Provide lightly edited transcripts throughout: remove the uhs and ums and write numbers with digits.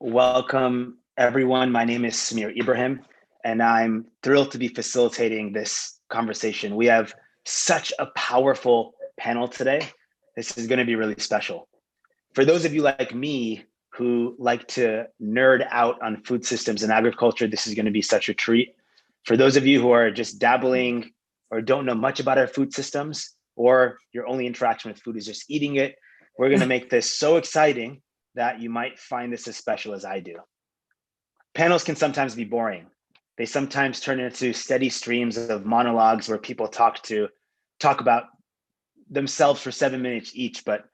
Welcome, everyone. My name is Samir Ibrahim, and I'm thrilled to be facilitating this conversation. We have such a powerful panel today. This is going to be really special. For those of you like me who like to nerd out on food systems and agriculture, this is going to be such a treat. For those of you who are just dabbling or don't know much about our food systems, or your only interaction with food is just eating it, we're going to make this so exciting that you might find this as special as I do. Panels can sometimes be boring. They sometimes turn into steady streams of monologues where people talk about themselves for 7 minutes each, but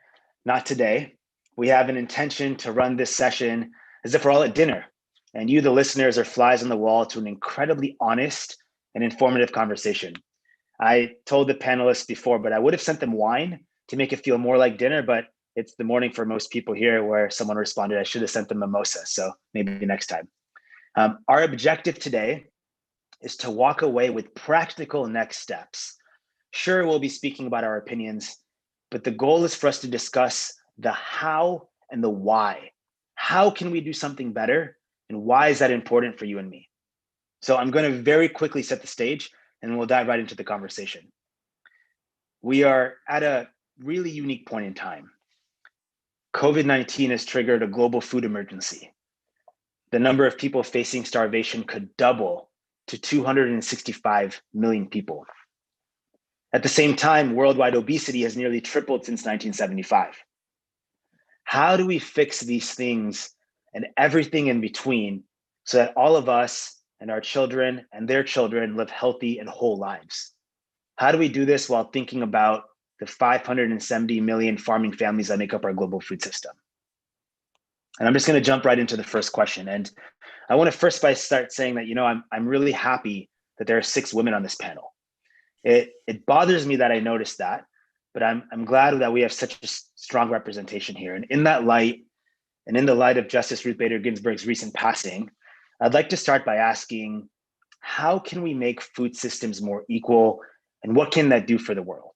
not today. We have an intention to run this session as if we're all at dinner, and you, the listeners, are flies on the wall to an incredibly honest and informative conversation. I told the panelists before, but I would have sent them wine to make it feel more like dinner, but it's the morning for most people here where someone responded, I should have sent them mimosa, so maybe next time. Our objective today is to walk away with practical next steps. Sure, we'll be speaking about our opinions, but the goal is for us to discuss the how and the why. How can we do something better? And why is that important for you and me? So I'm going to very quickly set the stage and we'll dive right into the conversation. We are at a really unique point in time. COVID-19 has triggered a global food emergency. The number of people facing starvation could double to 265 million people. At the same time, worldwide obesity has nearly tripled since 1975. How do we fix these things and everything in between so that all of us and our children and their children live healthy and whole lives? How do we do this while thinking about the 570 million farming families that make up our global food system? And I'm just going to jump right into the first question. And I want to first start saying that, I'm really happy that there are 6 women on this panel. It bothers me that I noticed that, but I'm glad that we have such a strong representation here. And in that light, and in the light of Justice Ruth Bader Ginsburg's recent passing, I'd like to start by asking, how can we make food systems more equal, and what can that do for the world?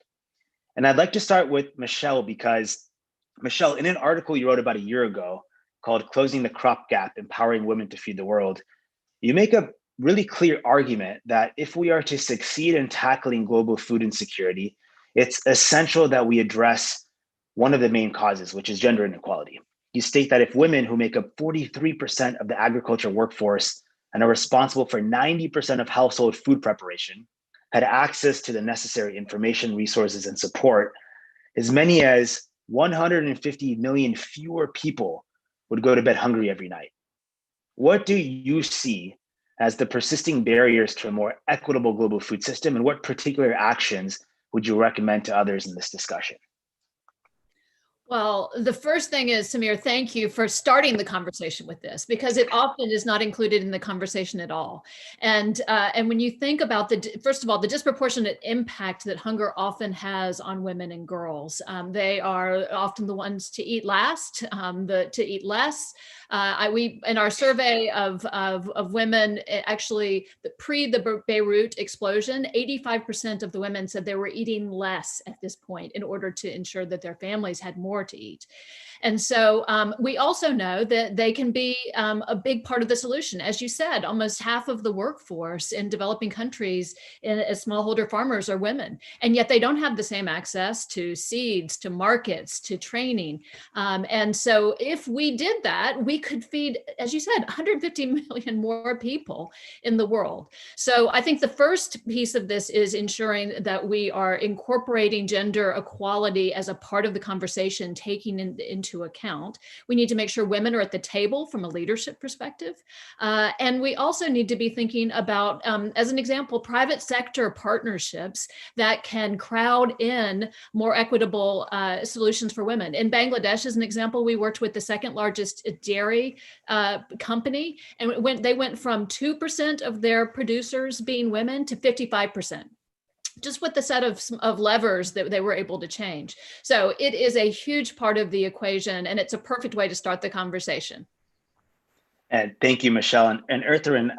And I'd like to start with Michelle, because Michelle, in an article you wrote about a year ago called Closing the Crop Gap, Empowering Women to Feed the World, you make a really clear argument that if we are to succeed in tackling global food insecurity, it's essential that we address one of the main causes, which is gender inequality. You state that if women, who make up 43% of the agriculture workforce and are responsible for 90% of household food preparation, had access to the necessary information, resources, and support, as many as 150 million fewer people would go to bed hungry every night. What do you see as the persisting barriers to a more equitable global food system, and what particular actions would you recommend to others in this discussion? Well, the first thing is, Samir, thank you for starting the conversation with this, because it often is not included in the conversation at all. And when you think about first of all, the disproportionate impact that hunger often has on women and girls, they are often the ones to eat last, to eat less. We in our survey of women, actually, pre the Beirut explosion, 85% of the women said they were eating less at this point in order to ensure that their families had more to eat. And so we also know that they can be a big part of the solution. As you said, almost half of the workforce in developing countries as smallholder farmers are women, and yet they don't have the same access to seeds, to markets, to training. And so if we did that, we could feed, as you said, 150 million more people in the world. So I think the first piece of this is ensuring that we are incorporating gender equality as a part of the conversation, taking into account. We need to make sure women are at the table from a leadership perspective. And we also need to be thinking about, as an example, private sector partnerships that can crowd in more equitable solutions for women. In Bangladesh, as an example, we worked with the second largest dairy company, and they went from 2% of their producers being women to 55%. Just with the set of levers that they were able to change. So it is a huge part of the equation, and it's a perfect way to start the conversation. And thank you, Michelle. And Ertharin,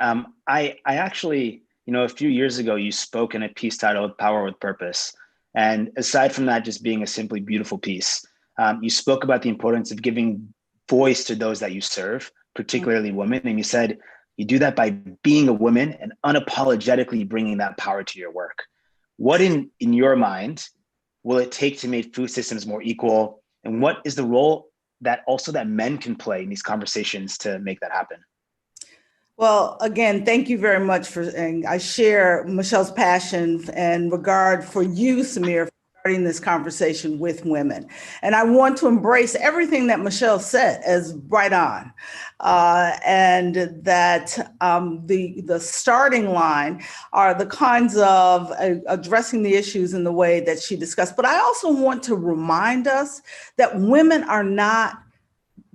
I actually, a few years ago, you spoke in a piece titled Power with Purpose. And aside from that just being a simply beautiful piece, you spoke about the importance of giving voice to those that you serve, particularly women. And you said you do that by being a woman and unapologetically bringing that power to your work. What in your mind will it take to make food systems more equal? And what is the role that men can play in these conversations to make that happen? Well, again, thank you very much and I share Michelle's passion and regard for you, Samir, for starting this conversation with women. And I want to embrace everything that Michelle said as right on. And that the starting line are the kinds of addressing the issues in the way that she discussed. But I also want to remind us that women are not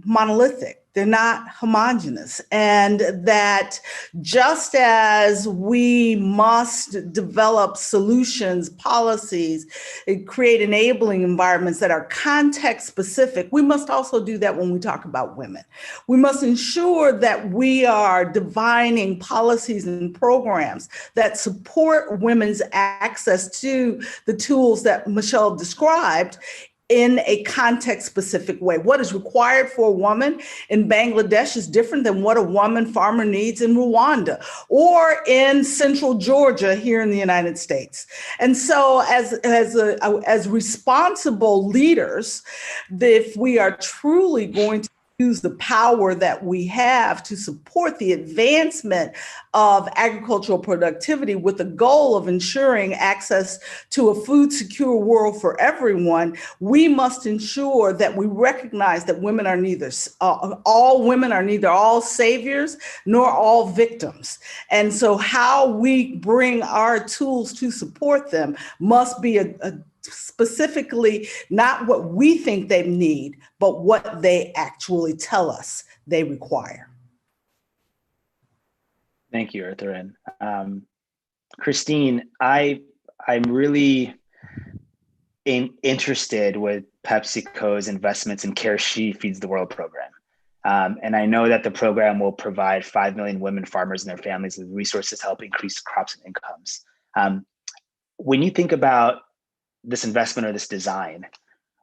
monolithic. They're not homogenous. And that just as we must develop solutions, policies, and create enabling environments that are context specific, we must also do that when we talk about women. We must ensure that we are defining policies and programs that support women's access to the tools that Michelle described in a context-specific way. What is required for a woman in Bangladesh is different than what a woman farmer needs in Rwanda or in Central Georgia here in the United States. And so as responsible leaders, if we are truly going to use the power that we have to support the advancement of agricultural productivity with the goal of ensuring access to a food secure world for everyone, we must ensure that we recognize that women are neither, all women are neither all saviors nor all victims. And so how we bring our tools to support them must be specifically not what we think they need, but what they actually tell us they require. Thank you, Ertharin. Christine, I'm really interested with PepsiCo's investments in Gehrki Feeds the World program. And I know that the program will provide 5 million women farmers and their families with resources to help increase crops and incomes. When you think about this investment or this design,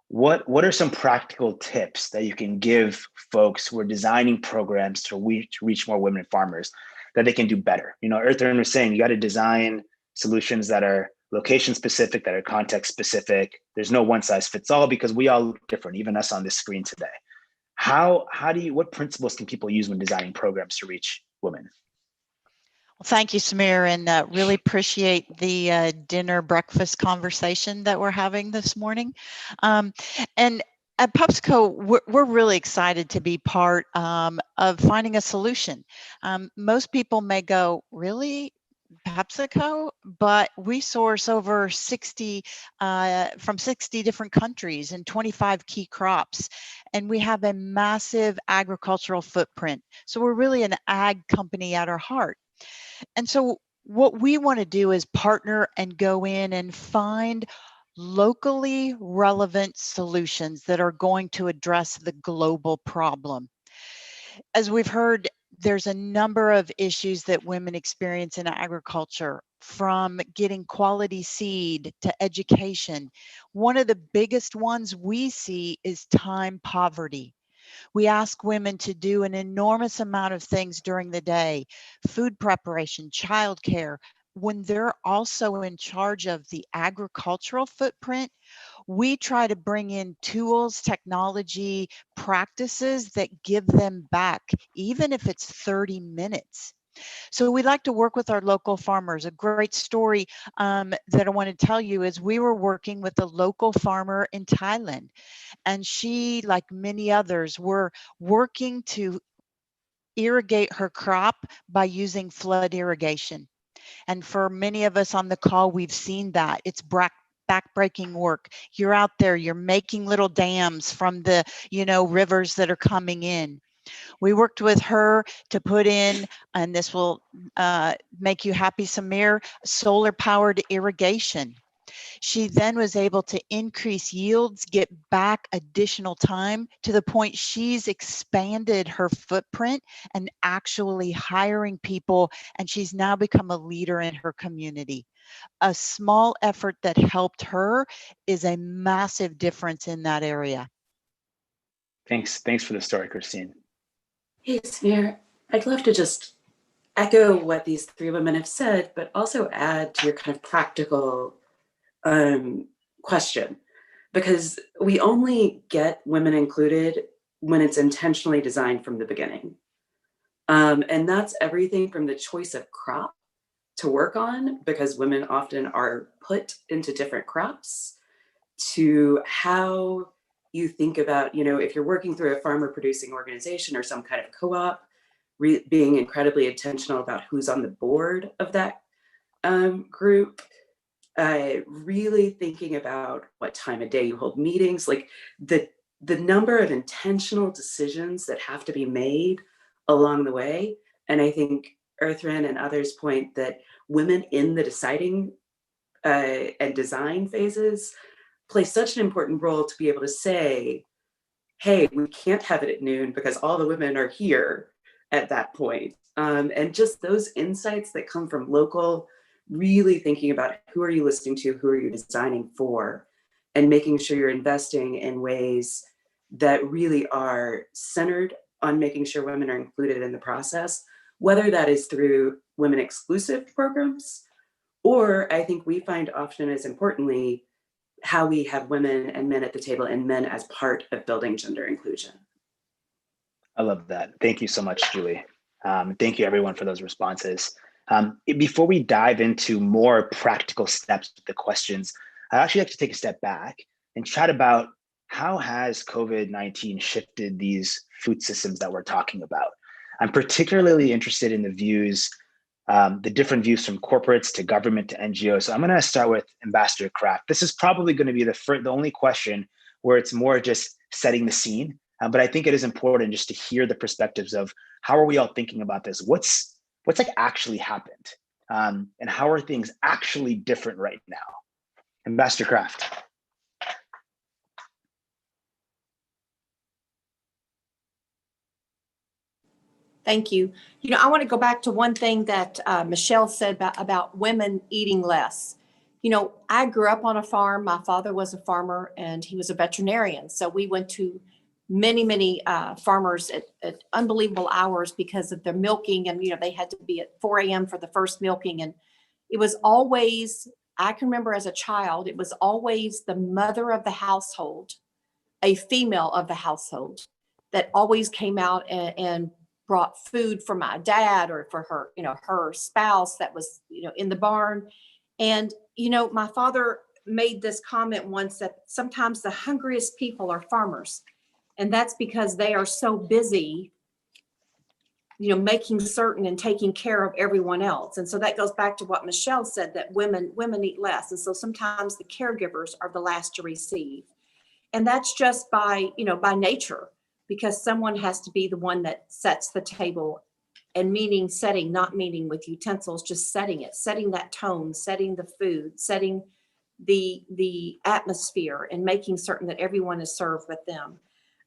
what are some practical tips that you can give folks who are designing programs to reach more women farmers that they can do better? You know, Ertharin was saying you got to design solutions that are location specific, that are context specific. There's no one size fits all because we all look different, even us on this screen today. What principles can people use when designing programs to reach women? Thank you, Samir, and really appreciate the dinner-breakfast conversation that we're having this morning. And at PepsiCo, we're really excited to be part of finding a solution. Most people may go, really? PepsiCo? But we source over 60 from 60 different countries and 25 key crops. And we have a massive agricultural footprint. So we're really an ag company at our heart. And so what we want to do is partner and go in and find locally relevant solutions that are going to address the global problem. As we've heard, there's a number of issues that women experience in agriculture, from getting quality seed to education. One of the biggest ones we see is time poverty. We ask women to do an enormous amount of things during the day: food preparation, childcare. When they're also in charge of the agricultural footprint, we try to bring in tools, technology, practices that give them back, even if it's 30 minutes. So we like to work with our local farmers. A great story that I want to tell you is we were working with a local farmer in Thailand, and she, like many others, were working to irrigate her crop by using flood irrigation. And for many of us on the call, we've seen that. It's backbreaking work. You're out there, you're making little dams from the, rivers that are coming in. We worked with her to put in, and this will make you happy, Samir, solar powered irrigation. She then was able to increase yields, get back additional time, to the point she's expanded her footprint and actually hiring people, and she's now become a leader in her community. A small effort that helped her is a massive difference in that area. Thanks for the story, Christine. Hey, Samir, I'd love to just echo what these three women have said, but also add to your kind of practical question, because we only get women included when it's intentionally designed from the beginning. And that's everything from the choice of crop to work on, because women often are put into different crops, to how you think about, if you're working through a farmer producing organization or some kind of co-op, being incredibly intentional about who's on the board of that group, really thinking about what time of day you hold meetings, like the number of intentional decisions that have to be made along the way. And I think Ertharin and others point that women in the deciding and design phases play such an important role to be able to say, hey, we can't have it at noon because all the women are here at that point. And just those insights that come from local, really thinking about who are you listening to, who are you designing for, and making sure you're investing in ways that really are centered on making sure women are included in the process, whether that is through women exclusive programs, or I think we find often as importantly, how we have women and men at the table and men as part of building gender inclusion. I love that. Thank you so much, Julie. Thank you everyone for those responses. Before we dive into more practical steps with the questions, I'd actually like to take a step back and chat about how has COVID-19 shifted these food systems that we're talking about. I'm particularly interested in the views, the different views from corporates to government to NGOs. So I'm gonna start with Ambassador Kraft. This is probably gonna be the only question where it's more just setting the scene. But I think it is important just to hear the perspectives of how are we all thinking about this? What's like actually happened? And how are things actually different right now? Ambassador Kraft. Thank you. I want to go back to one thing that Michelle said about women eating less. I grew up on a farm. My father was a farmer and he was a veterinarian. So we went to many farmers at unbelievable hours because of their milking. And, they had to be at 4 a.m. for the first milking. And it was always, I can remember as a child, it was always the mother of the household, a female of the household, that always came out and brought food for my dad or for her, her spouse that was, in the barn. And, my father made this comment once that sometimes the hungriest people are farmers. And that's because they are so busy, making certain and taking care of everyone else. And so that goes back to what Michelle said, that women eat less. And so sometimes the caregivers are the last to receive. And that's just by nature, because someone has to be the one that sets the table, and setting, not meaning with utensils, just setting that tone, setting the food, setting the atmosphere, and making certain that everyone is served with them.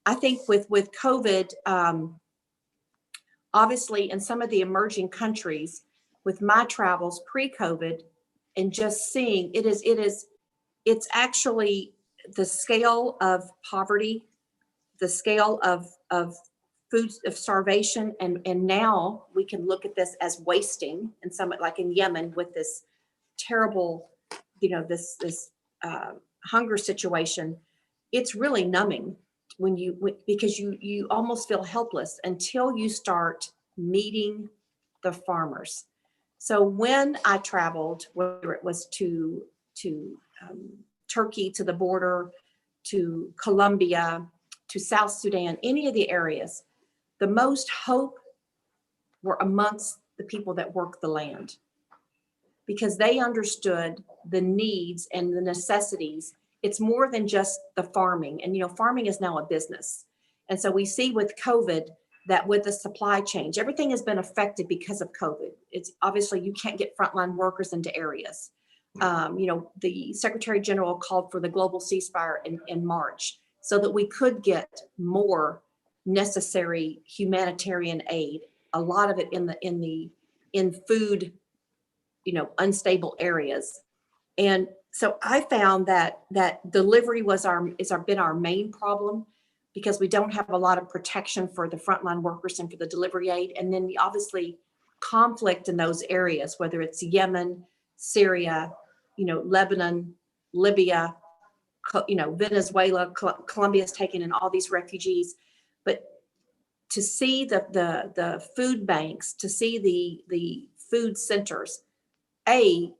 I think with COVID, obviously in some of the emerging countries, with my travels pre-COVID and just seeing it's actually the scale of poverty, the scale of food of starvation, and now we can look at this as wasting, and some like in Yemen with this terrible, this hunger situation. It's really numbing because you almost feel helpless until you start meeting the farmers. So when I traveled, whether it was to Turkey, to the border, to Colombia, to South Sudan, any of the areas, the most hope were amongst the people that work the land, because they understood the needs and the necessities. It's more than just the farming. And, farming is now a business. And so we see with COVID that with the supply chain, everything has been affected because of COVID. It's obviously you can't get frontline workers into areas. The Secretary General called for the global ceasefire in March so that we could get more necessary humanitarian aid. A lot of it in food, unstable areas. And so I found that delivery been our main problem. because we don't have a lot of protection for the frontline workers and for the delivery aid. And then obviously conflict in those areas, whether it's Yemen, Syria, Lebanon, Libya, Venezuela, Colombia's taken in all these refugees. But to see the food banks, to see the food centers, they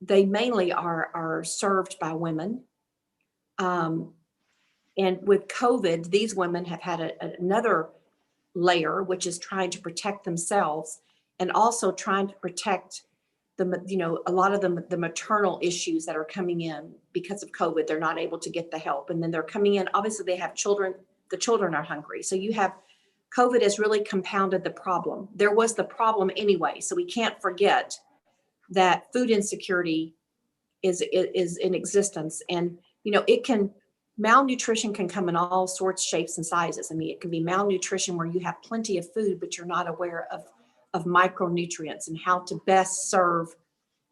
mainly are served by women. And with COVID, these women have had another layer, which is trying to protect themselves and also trying to protect a lot of the maternal issues that are coming in because of COVID. They're not able to get the help. And then they're coming in, obviously they have children, the children are hungry. So COVID has really compounded the problem. There was the problem anyway. So we can't forget that food insecurity is in existence. And, malnutrition can come in all sorts, shapes, and sizes. I mean, it can be malnutrition where you have plenty of food, but you're not aware of micronutrients and how to best serve.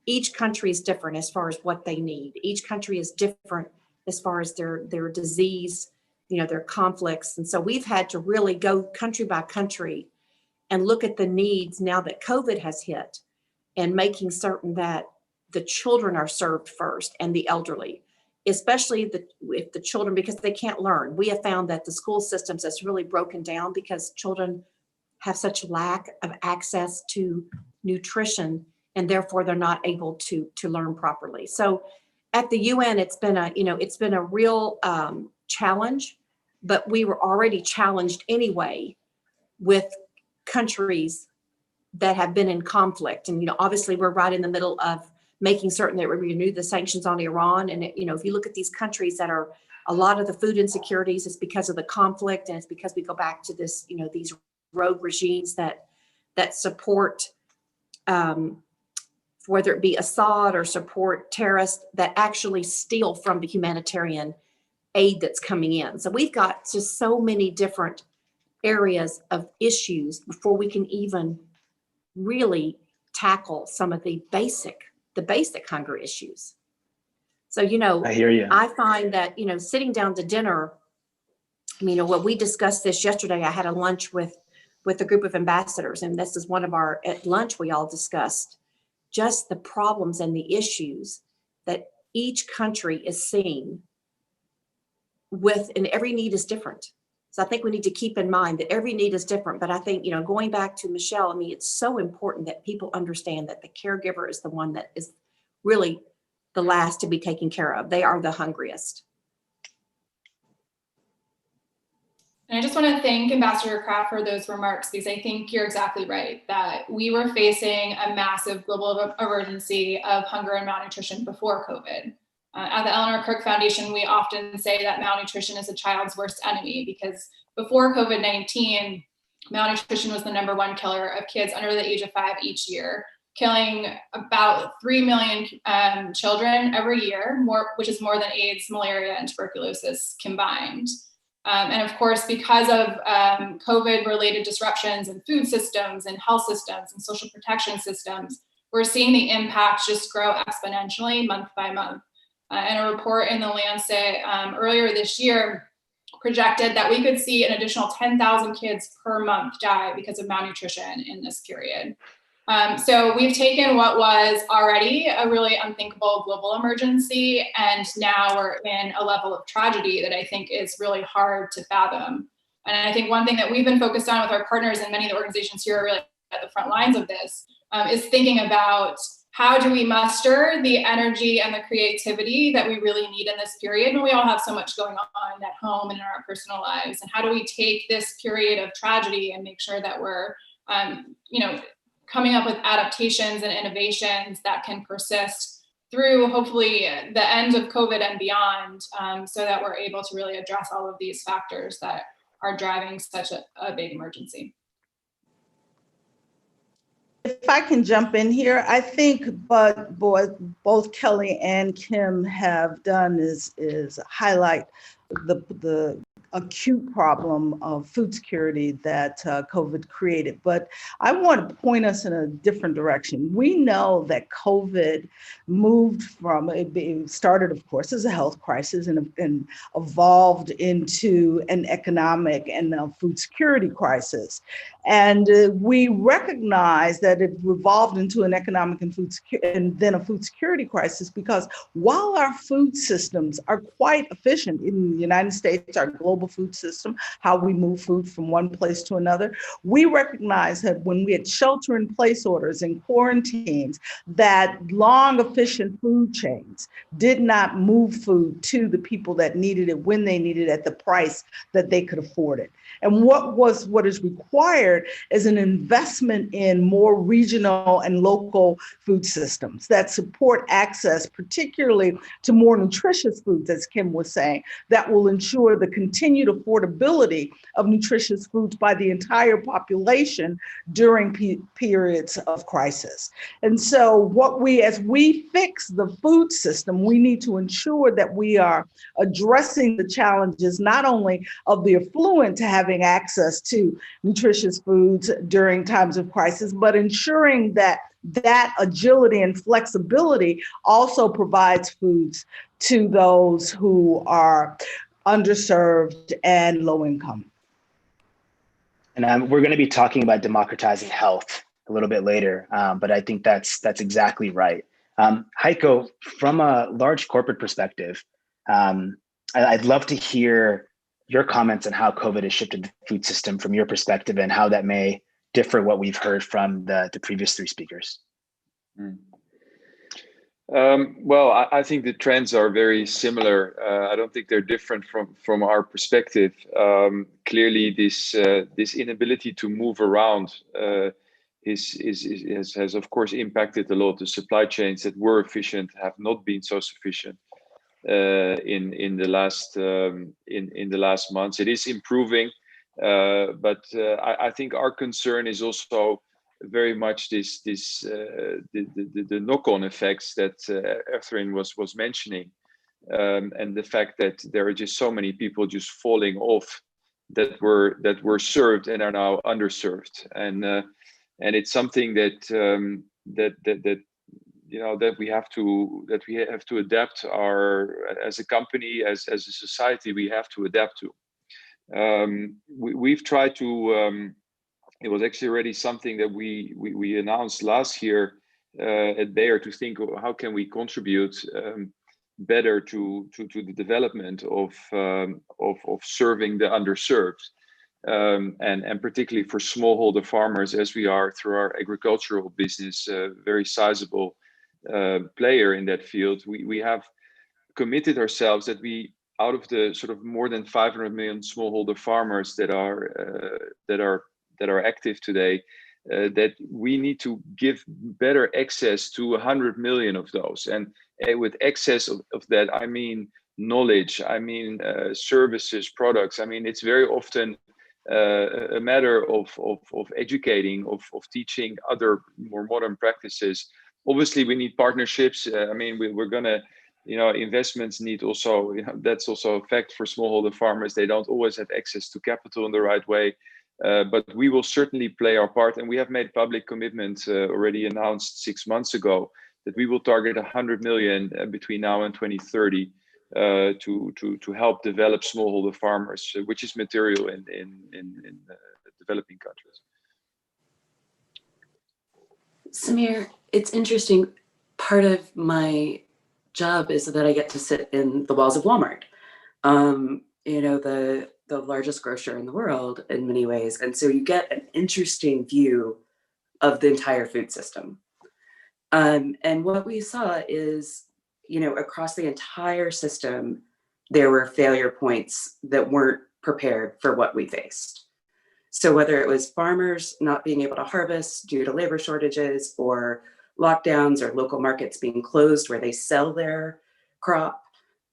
Each country is different as far as what they need. Each country is different as far as their disease, their conflicts. And so we've had to really go country by country and look at the needs now that COVID has hit, and making certain that the children are served first and the elderly, especially if the children, because they can't learn. We have found that the school systems has really broken down because children have such lack of access to nutrition, and therefore they're not able to learn properly. So at the UN, it's been a real challenge, but we were already challenged anyway with countries that have been in conflict. And, obviously we're right in the middle of making certain that we renew the sanctions on Iran. And, if you look at these countries that are, a lot of the food insecurities is because of the conflict. And it's because we go back to this, these rogue regimes that support, whether it be Assad or support terrorists that actually steal from the humanitarian aid that's coming in. So we've got just so many different areas of issues before we can even really tackle some of the basic hunger issues. So, I hear you. I find that, sitting down to dinner, what we discussed this yesterday, I had a lunch with a group of ambassadors, and this is one of at lunch, we all discussed just the problems and the issues that each country is seeing with, and every need is different. So I think we need to keep in mind that every need is different. But I think, going back to Michelle, it's so important that people understand that the caregiver is the one that is really the last to be taken care of. They are the hungriest. And I just want to thank Ambassador Kraft for those remarks, because I think you're exactly right that we were facing a massive global emergency of hunger and malnutrition before COVID. At the Eleanor Kirk Foundation, we often say that malnutrition is a child's worst enemy, because before COVID-19, malnutrition was the #1 killer of kids under the age of 5 each year, killing about 3 million children every year, which is more than AIDS, malaria, and tuberculosis combined. And of course, because of COVID-related disruptions in food systems and health systems and social protection systems, we're seeing the impact just grow exponentially month by month. And a report in the Lancet earlier this year projected that we could see an additional 10,000 kids per month die because of malnutrition in this period. So we've taken what was already a really unthinkable global emergency, and now we're in a level of tragedy that I think is really hard to fathom. And I think one thing that we've been focused on with our partners, and many of the organizations here are really at the front lines of this, is thinking about how do we muster the energy and the creativity that we really need in this period when we all have so much going on at home and in our personal lives? And how do we take this period of tragedy and make sure that we're, coming up with adaptations and innovations that can persist through hopefully the end of COVID and beyond, so that we're able to really address all of these factors that are driving such a big emergency. If I can jump in here, I think what both Kelly and Kim have done is highlight the acute problem of food security that COVID created. But I want to point us in a different direction. We know that COVID moved from, it started, of course, as a health crisis and evolved into an economic and food security crisis. And we recognize that it evolved into an economic and then a food security crisis, because while our food systems are quite efficient in the United States, our global food system, how we move food from one place to another, we recognize that when we had shelter in place orders and quarantines, that long efficient food chains did not move food to the people that needed it when they needed it at the price that they could afford it. And what is required is an investment in more regional and local food systems that support access, particularly to more nutritious foods, as Kim was saying, that will ensure the continued affordability of nutritious foods by the entire population during periods of crisis. And so as we fix the food system, we need to ensure that we are addressing the challenges not only of the affluent to having access to nutritious foods during times of crisis, but ensuring that agility and flexibility also provides foods to those who are underserved and low income. And we're going to be talking about democratizing health a little bit later, but I think that's exactly right. Heiko, from a large corporate perspective, I'd love to hear your comments on how COVID has shifted the food system from your perspective and how that may differ what we've heard from the previous three speakers. Well, I think the trends are very similar. I don't think they're different from our perspective. Clearly, this inability to move around has of course impacted a lot. The supply chains that were efficient have not been so sufficient in the last months. It is improving, but I think our concern is also very much the knock-on effects that Ertharin was mentioning, and the fact that there are just so many people just falling off that were served and are now underserved, and it's something that we have to adapt as a company, as a society, we have to adapt to. We've tried to. It was actually already something that we announced last year at Bayer, to think of how can we contribute better to the development of serving the underserved, and particularly for smallholder farmers, as we are through our agricultural business, very sizable player in that field. We have committed ourselves that we, out of the sort of more than 500 million smallholder farmers that are active today, that we need to give better access to 100 million of those. And with access of that, I mean knowledge, I mean services, products. I mean, it's very often a matter of educating, of teaching other more modern practices. Obviously, we need partnerships. I mean, we're gonna, investments need also, that's also a fact for smallholder farmers. They don't always have access to capital in the right way. But we will certainly play our part, and we have made public commitments already announced 6 months ago that we will target 100 million between now and 2030 to help develop smallholder farmers, which is material in developing countries. Samir, it's interesting. Part of my job is that I get to sit in the walls of Walmart. The largest grocer in the world in many ways. And so you get an interesting view of the entire food system. And what we saw is, across the entire system, there were failure points that weren't prepared for what we faced. So whether it was farmers not being able to harvest due to labor shortages, or lockdowns, or local markets being closed where they sell their crop,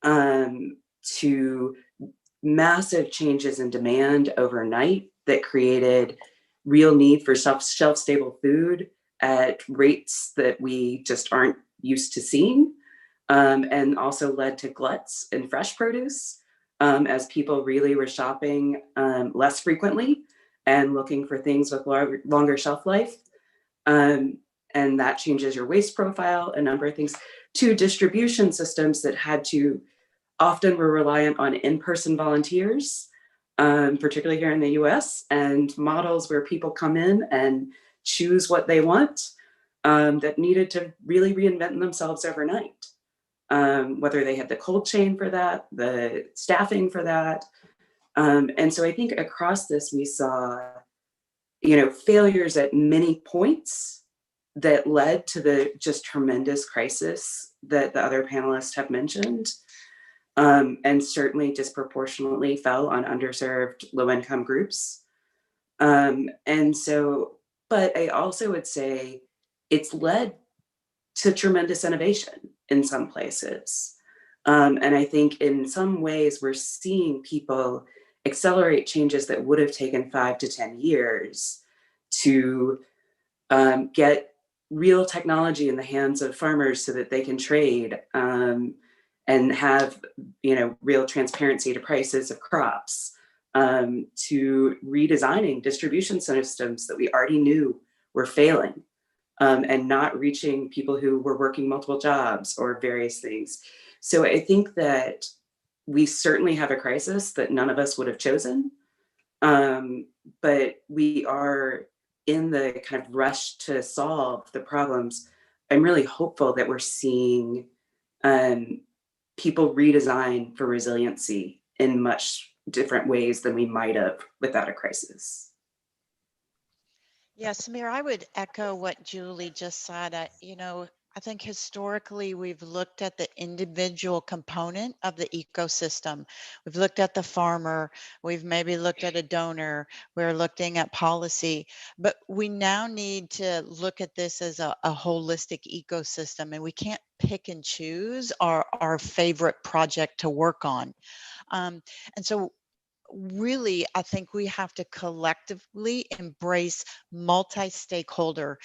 to massive changes in demand overnight that created real need for shelf-stable food at rates that we just aren't used to seeing, and also led to gluts in fresh produce, as people really were shopping less frequently and looking for things with longer shelf life. And that changes your waste profile, a number of things, to distribution systems that often were reliant on in-person volunteers, particularly here in the US, and models where people come in and choose what they want, that needed to really reinvent themselves overnight. Whether they had the cold chain for that, the staffing for that. And so I think across this, we saw, failures at many points that led to the just tremendous crisis that the other panelists have mentioned, and certainly disproportionately fell on underserved low-income groups. And so, but I also would say it's led to tremendous innovation in some places. And I think in some ways we're seeing people accelerate changes that would have taken 5 to 10 years to get real technology in the hands of farmers so that they can trade and have, real transparency to prices of crops, to redesigning distribution systems that we already knew were failing, and not reaching people who were working multiple jobs or various things. So I think that we certainly have a crisis that none of us would have chosen, but we are in the kind of rush to solve the problems. I'm really hopeful that we're seeing people redesign for resiliency in much different ways than we might have without a crisis. Yeah, Samir, I would echo what Julie just said. I think historically we've looked at the individual component of the ecosystem. We've looked at the farmer, we've maybe looked at a donor, we're looking at policy, but we now need to look at this as a holistic ecosystem, and we can't pick and choose our favorite project to work on. And so really, I think we have to collectively embrace multi-stakeholder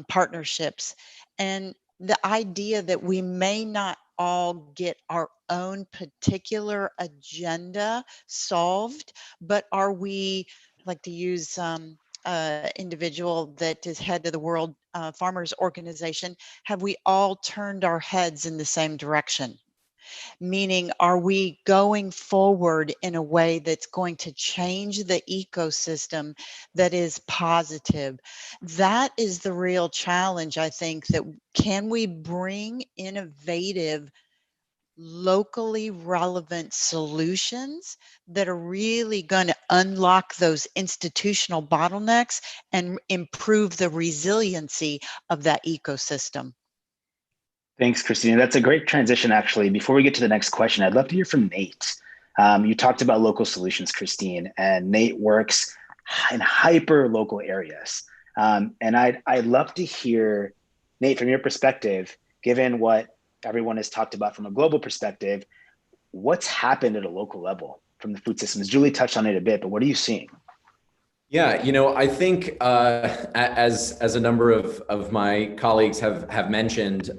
partnerships, and the idea that we may not all get our own particular agenda solved, but are we, like to use individual that is head of the World Farmers Organization, have we all turned our heads in the same direction? Meaning, are we going forward in a way that's going to change the ecosystem that is positive? That is the real challenge, I think, that can we bring innovative, locally relevant solutions that are really going to unlock those institutional bottlenecks and improve the resiliency of that ecosystem? Thanks, Christine. That's a great transition, actually. Before we get to the next question, I'd love to hear from Nate. You talked about local solutions, Christine, and Nate works in hyper local areas. And I'd love to hear, Nate, from your perspective, given what everyone has talked about from a global perspective, what's happened at a local level from the food systems? Julie touched on it a bit, but what are you seeing? Yeah, I think as a number of my colleagues have mentioned,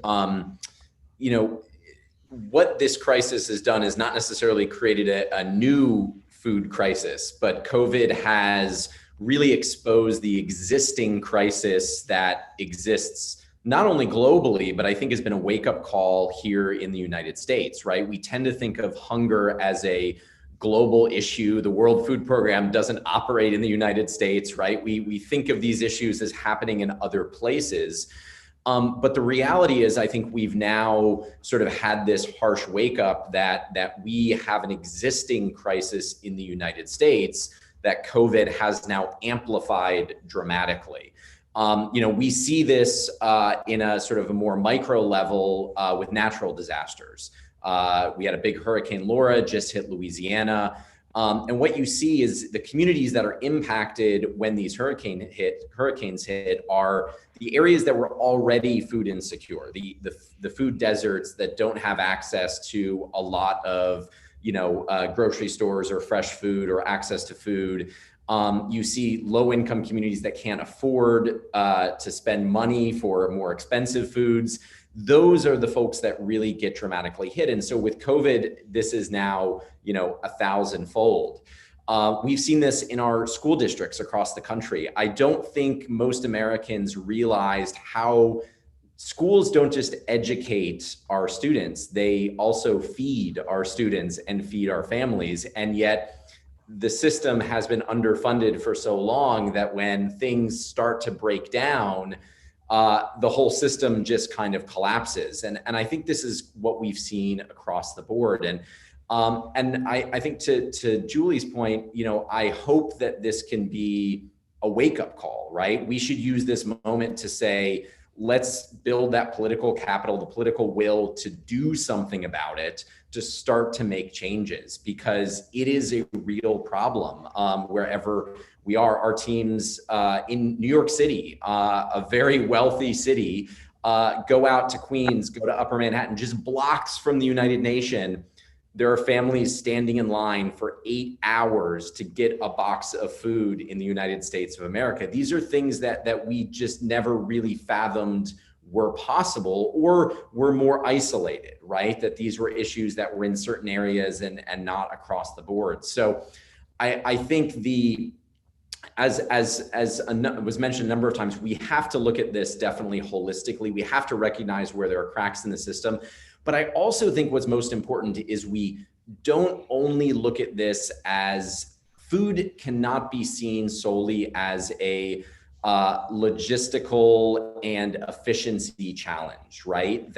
what this crisis has done is not necessarily created a new food crisis, but COVID has really exposed the existing crisis that exists not only globally, but I think has been a wake-up call here in the United States, right? We tend to think of hunger as a global issue. The World Food Program doesn't operate in the United States, right? We think of these issues as happening in other places. But the reality is, I think we've now sort of had this harsh wake up that we have an existing crisis in the United States that COVID has now amplified dramatically. We see this in a sort of a more micro level with natural disasters. We had a big Hurricane Laura just hit Louisiana. And what you see is the communities that are impacted when these hurricanes hit are the areas that were already food insecure, the food deserts that don't have access to a lot of, grocery stores or fresh food or access to food. You see low income communities that can't afford to spend money for more expensive foods. those are the folks that really get dramatically hit. And so with COVID, this is now, 1,000-fold. We've seen this in our school districts across the country. I don't think most Americans realized how schools don't just educate our students, they also feed our students and feed our families. And yet the system has been underfunded for so long that when things start to break down, the whole system just kind of collapses. And I think this is what we've seen across the board. And I think to Julie's point, I hope that this can be a wake-up call, right? We should use this moment to say, let's build that political capital, the political will to do something about it, to start to make changes, because it is a real problem wherever we are. Our teams in New York City, a very wealthy city, go out to Queens, go to Upper Manhattan, just blocks from the United Nations. There are families standing in line for 8 hours to get a box of food in the United States of America. These are things that we just never really fathomed were possible, or were more isolated, right? That these were issues that were in certain areas and not across the board. So I think as was mentioned a number of times, we have to look at this definitely holistically. We have to recognize where there are cracks in the system. But I also think what's most important is we don't only look at this as food cannot be seen solely as a logistical and efficiency challenge, right?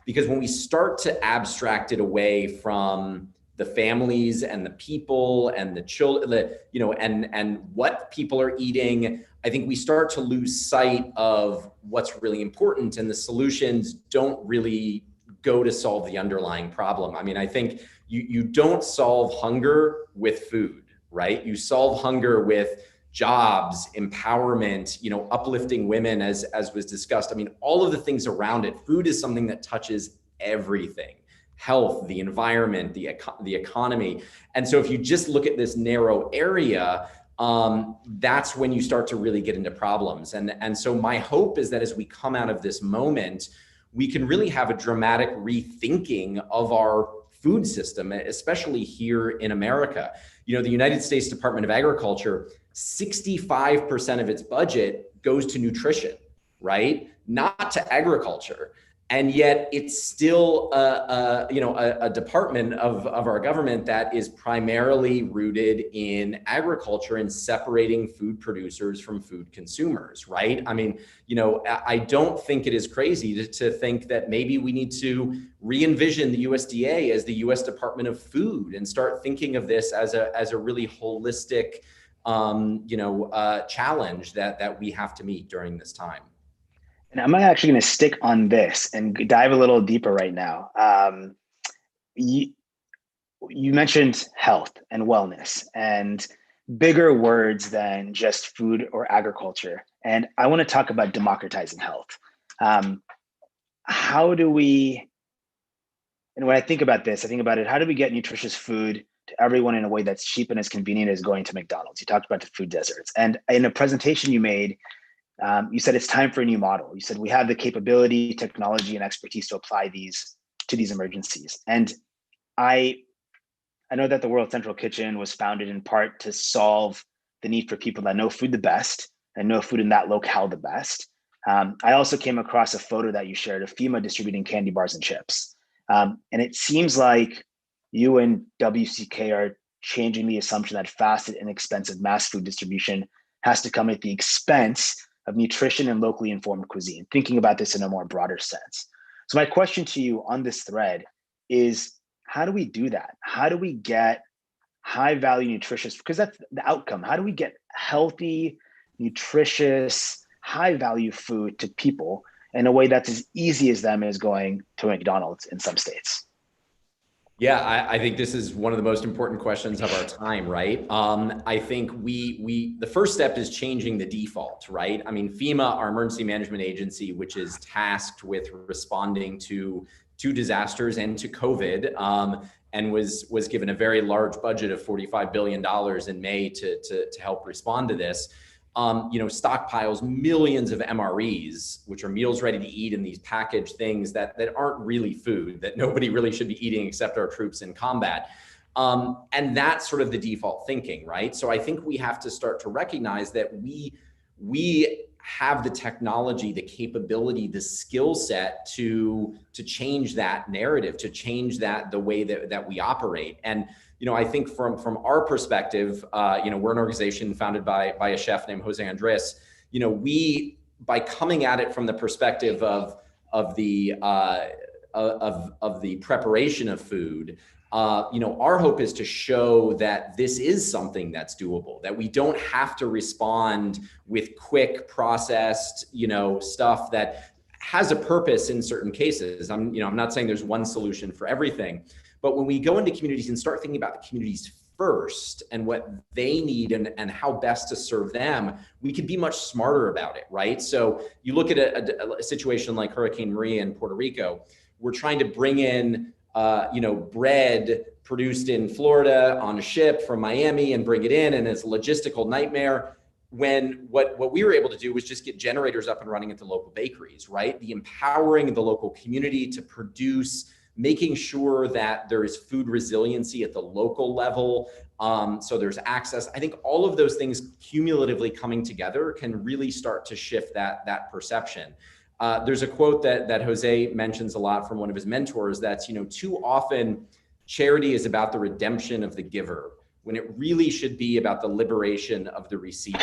Because when we start to abstract it away from the families and the people and the children, and what people are eating, I think we start to lose sight of what's really important, and the solutions don't really go to solve the underlying problem. I mean, I think you don't solve hunger with food, right? You solve hunger with jobs, empowerment, uplifting women, as was discussed. I mean, all of the things around it. Food is something that touches everything: health, the environment, the economy. And so if you just look at this narrow area, that's when you start to really get into problems. And so my hope is that as we come out of this moment, we can really have a dramatic rethinking of our food system, especially here in America. The United States Department of Agriculture, 65% of its budget goes to nutrition, right? Not to agriculture. And yet it's still a department of our government that is primarily rooted in agriculture and separating food producers from food consumers, right? I mean, I don't think it is crazy to think that maybe we need to re-envision the USDA as the US Department of Food and start thinking of this as a really holistic challenge that we have to meet during this time. And I'm actually going to stick on this and dive a little deeper right now. You mentioned health and wellness and bigger words than just food or agriculture. And I want to talk about democratizing health. How do we, and when I think about this, I think about it, how do we get nutritious food to everyone in a way that's cheap and as convenient as going to McDonald's? You talked about the food deserts. And in a presentation you made, you said it's time for a new model. You said we have the capability, technology, and expertise to apply these to these emergencies. And I know that the World Central Kitchen was founded in part to solve the need for people that know food the best and know food in that locale the best. I also came across a photo that you shared of FEMA distributing candy bars and chips. And it seems like you and WCK are changing the assumption that fast and inexpensive mass food distribution has to come at the expense of nutrition and locally informed cuisine, thinking about this in a more broader sense. So my question to you on this thread is, how do we do that? How do we get high value nutritious, because that's the outcome. How do we get healthy, nutritious, high value food to people in a way that's as easy as them as going to McDonald's in some states? Yeah, I think this is one of the most important questions of our time, right? I think the first step is changing the default, right? I mean, FEMA, our emergency management agency, which is tasked with responding to disasters and to COVID, and was given a very large budget of $45 billion in May to help respond to this. stockpiles millions of MREs, which are meals ready to eat, in these packaged things that aren't really food, that nobody really should be eating except our troops in combat. And that's sort of the default thinking, right? So I think we have to start to recognize that we have the technology, the capability, the skill set to change that narrative, to change the way that we operate. And I think from our perspective, we're an organization founded by a chef named Jose Andres. We, by coming at it from the perspective of the preparation of food, our hope is to show that this is something that's doable, that we don't have to respond with quick processed, stuff that has a purpose in certain cases. I'm not saying there's one solution for everything, but when we go into communities and start thinking about the communities first and what they need and how best to serve them, we could be much smarter about it, right? So you look at a situation like Hurricane Maria in Puerto Rico, we're trying to bring in bread produced in Florida on a ship from Miami and bring it in, and it's a logistical nightmare. When what we were able to do was just get generators up and running at the local bakeries, right? The empowering the local community to produce, making sure that there is food resiliency at the local level, so there's access. I think all of those things cumulatively coming together can really start to shift that perception. There's a quote that Jose mentions a lot from one of his mentors that's, too often charity is about the redemption of the giver, when it really should be about the liberation of the receiver.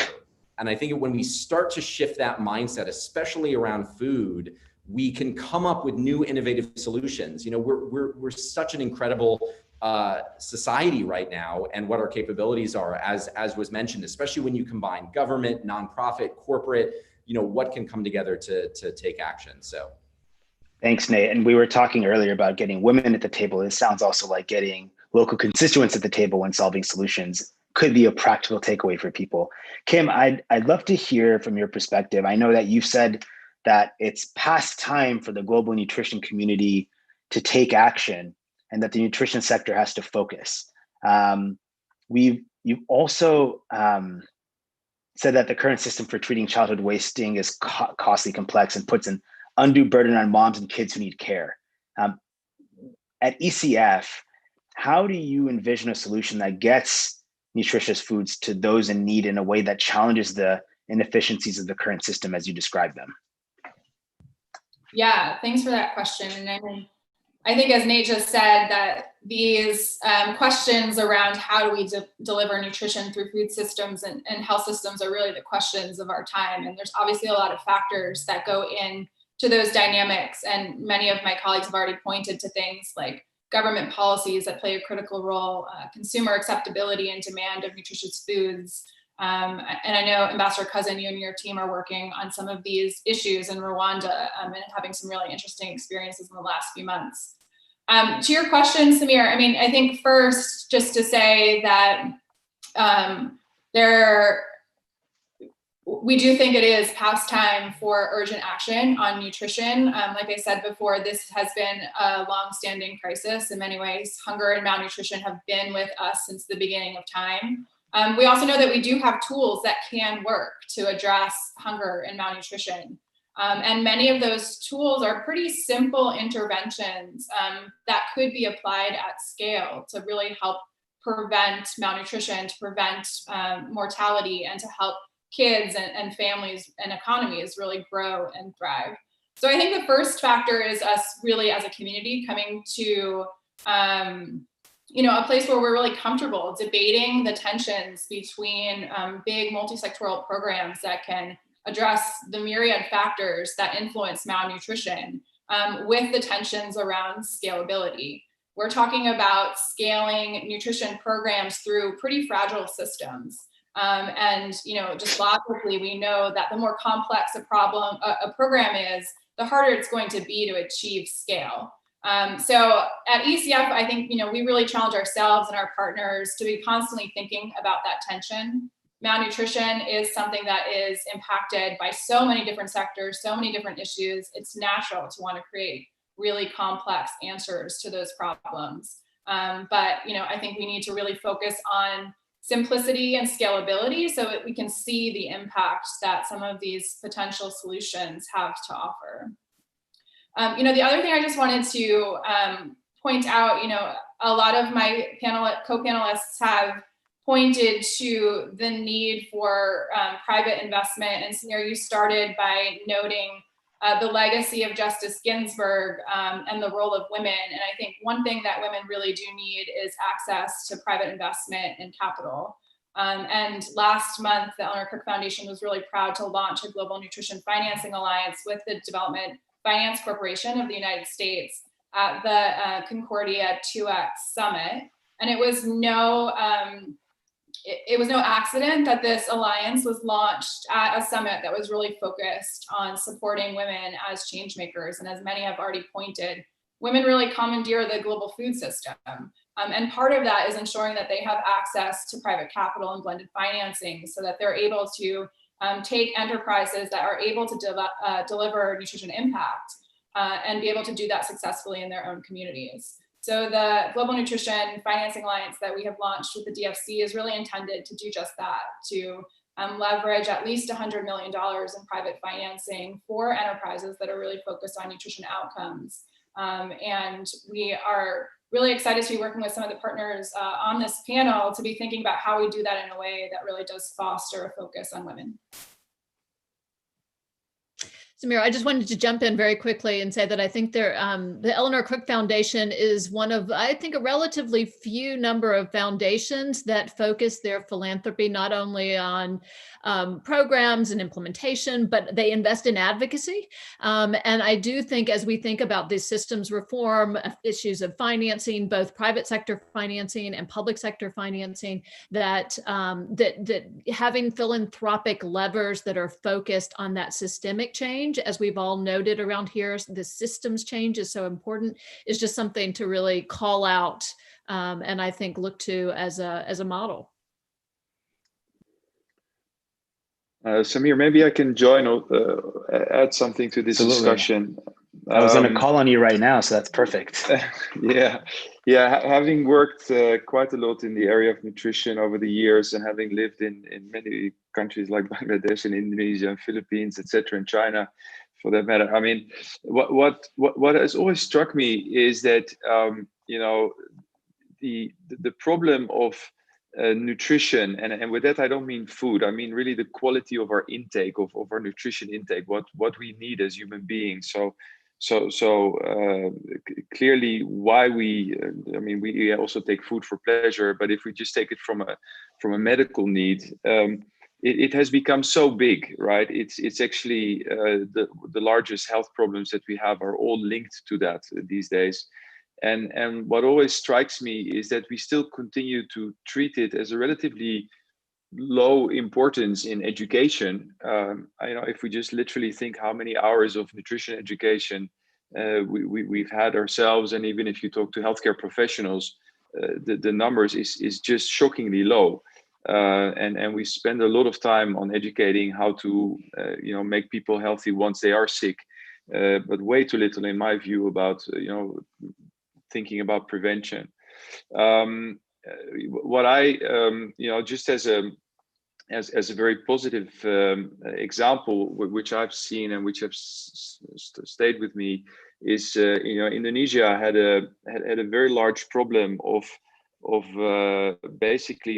And I think when we start to shift that mindset, especially around food, we can come up with new innovative solutions. We're such an incredible society right now, and what our capabilities are, as was mentioned, especially when you combine government, nonprofit, corporate, what can come together to take action. So thanks, Nate. And we were talking earlier about getting women at the table. It sounds also like getting local constituents at the table when solving solutions could be a practical takeaway for people. Kim, I'd love to hear from your perspective. I know that you've said that it's past time for the global nutrition community to take action and that the nutrition sector has to focus. You've also said that the current system for treating childhood wasting is costly, complex, and puts an undue burden on moms and kids who need care. At ECF, how do you envision a solution that gets nutritious foods to those in need in a way that challenges the inefficiencies of the current system as you describe them? Yeah, thanks for that question. And I think, as Nate just said, that these questions around how do we deliver nutrition through food systems and health systems are really the questions of our time. And there's obviously a lot of factors that go into those dynamics. And many of my colleagues have already pointed to things like government policies that play a critical role, consumer acceptability and demand of nutritious foods. And I know, Ambassador Cousin, you and your team are working on some of these issues in Rwanda and having some really interesting experiences in the last few months. To your question, Samir, I think first, just to say that we do think it is past time for urgent action on nutrition. Like I said before, this has been a long-standing crisis. In many ways, hunger and malnutrition have been with us since the beginning of time. We also know that we do have tools that can work to address hunger and malnutrition. And many of those tools are pretty simple interventions that could be applied at scale to really help prevent malnutrition, to prevent mortality, and to help kids and families and economies really grow and thrive. So I think the first factor is us really as a community coming to a place where we're really comfortable debating the tensions between big multi-sectoral programs that can address the myriad factors that influence malnutrition with the tensions around scalability. We're talking about scaling nutrition programs through pretty fragile systems. And just logically, we know that the more complex a program is, the harder it's going to be to achieve scale. So at ECF, I think, we really challenge ourselves and our partners to be constantly thinking about that tension. Malnutrition is something that is impacted by so many different sectors, so many different issues. It's natural to want to create really complex answers to those problems. But I think we need to really focus on simplicity and scalability so that we can see the impact that some of these potential solutions have to offer. The other thing I just wanted to point out, a lot of my co-panelists have pointed to the need for private investment. And Samir, you started by noting the legacy of Justice Ginsburg and the role of women. And I think one thing that women really do need is access to private investment and capital. And last month, the Eleanor Cook Foundation was really proud to launch a Global Nutrition Financing Alliance with the Development Finance Corporation of the United States at the Concordia 2X Summit. And it was no accident that this alliance was launched at a summit that was really focused on supporting women as change makers. And as many have already pointed, women really commandeer the global food system. And part of that is ensuring that they have access to private capital and blended financing so that they're able to take enterprises that are able to deliver nutrition impact and be able to do that successfully in their own communities. So the Global Nutrition Financing Alliance that we have launched with the DFC is really intended to do just that, to leverage at least $100 million in private financing for enterprises that are really focused on nutrition outcomes. And we are really excited to be working with some of the partners on this panel to be thinking about how we do that in a way that really does foster a focus on women. Samir, I just wanted to jump in very quickly and say that I think the Eleanor Cook Foundation is one of, I think, a relatively few number of foundations that focus their philanthropy not only on programs and implementation, but they invest in advocacy. And I do think as we think about these systems reform issues of financing, both private sector financing and public sector financing, that having philanthropic levers that are focused on that systemic change, as we've all noted around here, the systems change is so important, is just something to really call out and I think look to as a model. Samir, maybe I can add something to this discussion. I was going to call on you right now, so that's perfect. Yeah. Having worked quite a lot in the area of nutrition over the years, and having lived in many countries like Bangladesh and Indonesia and Philippines, etc., and China, for that matter. I mean, what has always struck me is that the problem of nutrition, and with that I don't mean food, I mean really the quality of our intake, of our nutrition intake, what we need as human beings. So clearly why we also take food for pleasure, but if we just take it from a medical need, it has become so big, right? It's actually the largest health problems that we have are all linked to that these days. And what always strikes me is that we still continue to treat it as a relatively low importance in education. If we just literally think how many hours of nutrition education we've had ourselves, and even if you talk to healthcare professionals, the numbers is just shockingly low. And we spend a lot of time on educating how to make people healthy once they are sick, but way too little, in my view, about thinking about prevention. What I just as a very positive example, which I've seen and which have stayed with me, is Indonesia had a very large problem of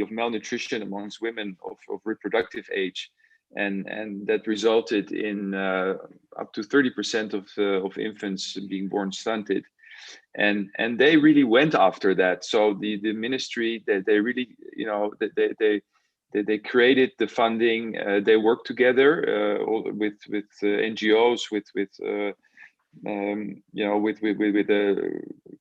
malnutrition amongst women of reproductive age, and that resulted in up to 30% of infants being born stunted. And they really went after that. So the ministry, they really, they created the funding. They worked together with NGOs, with a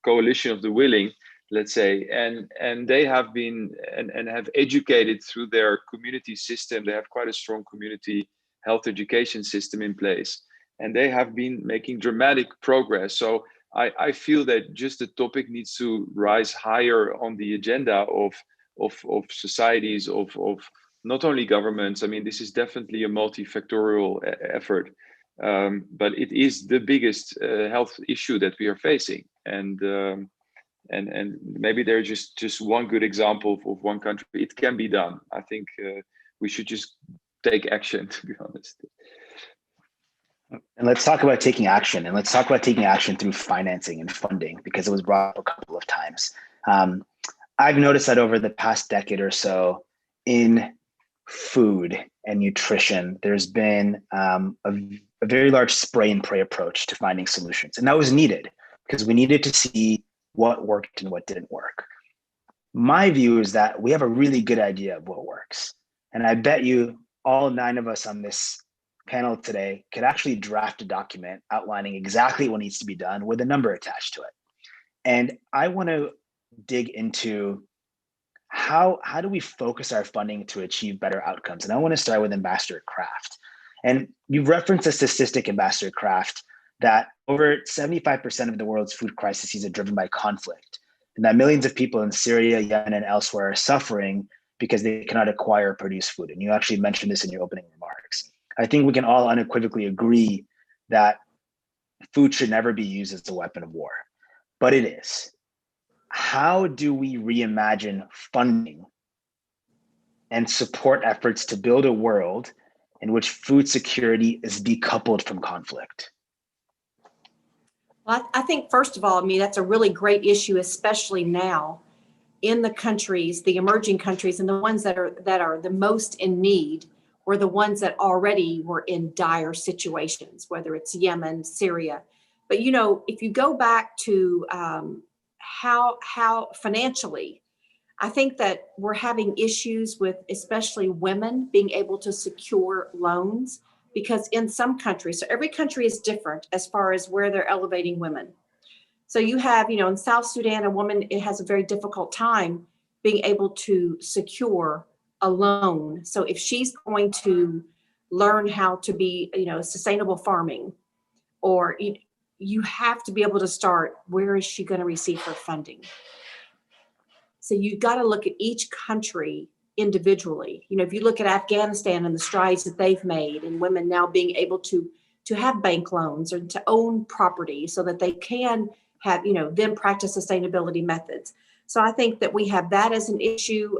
coalition of the willing, let's say, and they have been and have educated through their community system. They have quite a strong community health education system in place, and they have been making dramatic progress. So I feel that just the topic needs to rise higher on the agenda of societies, of not only governments. I mean, this is definitely a multifactorial effort, but it is the biggest health issue that we are facing. And and maybe there's just one good example of one country. It can be done. I think we should just take action, to be honest. And let's talk about taking action, and let's talk about taking action through financing and funding, because it was brought up a couple of times. I've noticed that over the past decade or so in food and nutrition, there's been a very large spray and pray approach to finding solutions. And that was needed because we needed to see what worked and what didn't work. My view is that we have a really good idea of what works. And I bet you all 9 of us on this panel today could actually draft a document outlining exactly what needs to be done with a number attached to it. And I want to dig into how do we focus our funding to achieve better outcomes? And I want to start with Ambassador Kraft. And you've referenced a statistic, Ambassador Kraft, that over 75% of the world's food crises are driven by conflict, and that millions of people in Syria, Yemen, and elsewhere are suffering because they cannot acquire or produce food. And you actually mentioned this in your opening remarks. I think we can all unequivocally agree that food should never be used as a weapon of war, but it is. How do we reimagine funding and support efforts to build a world in which food security is decoupled from conflict? Well, I think, first of all, I mean, that's a really great issue, especially now in the countries, the emerging countries, and the ones that are the most in need, or the ones that already were in dire situations, whether it's Yemen, Syria. But, you know, if you go back to how financially, I think that we're having issues with especially women being able to secure loans, because in some countries, so every country is different as far as where they're elevating women. So you have, you know, in South Sudan, a woman, it has a very difficult time being able to secure a loan. So if she's going to learn how to be, you know, sustainable farming, or you have to be able to start, where is she going to receive her funding? So you've got to look at each country individually. You know, if you look at Afghanistan and the strides that they've made, and women now being able to have bank loans or to own property so that they can have, you know, then practice sustainability methods. So I think that we have that as an issue.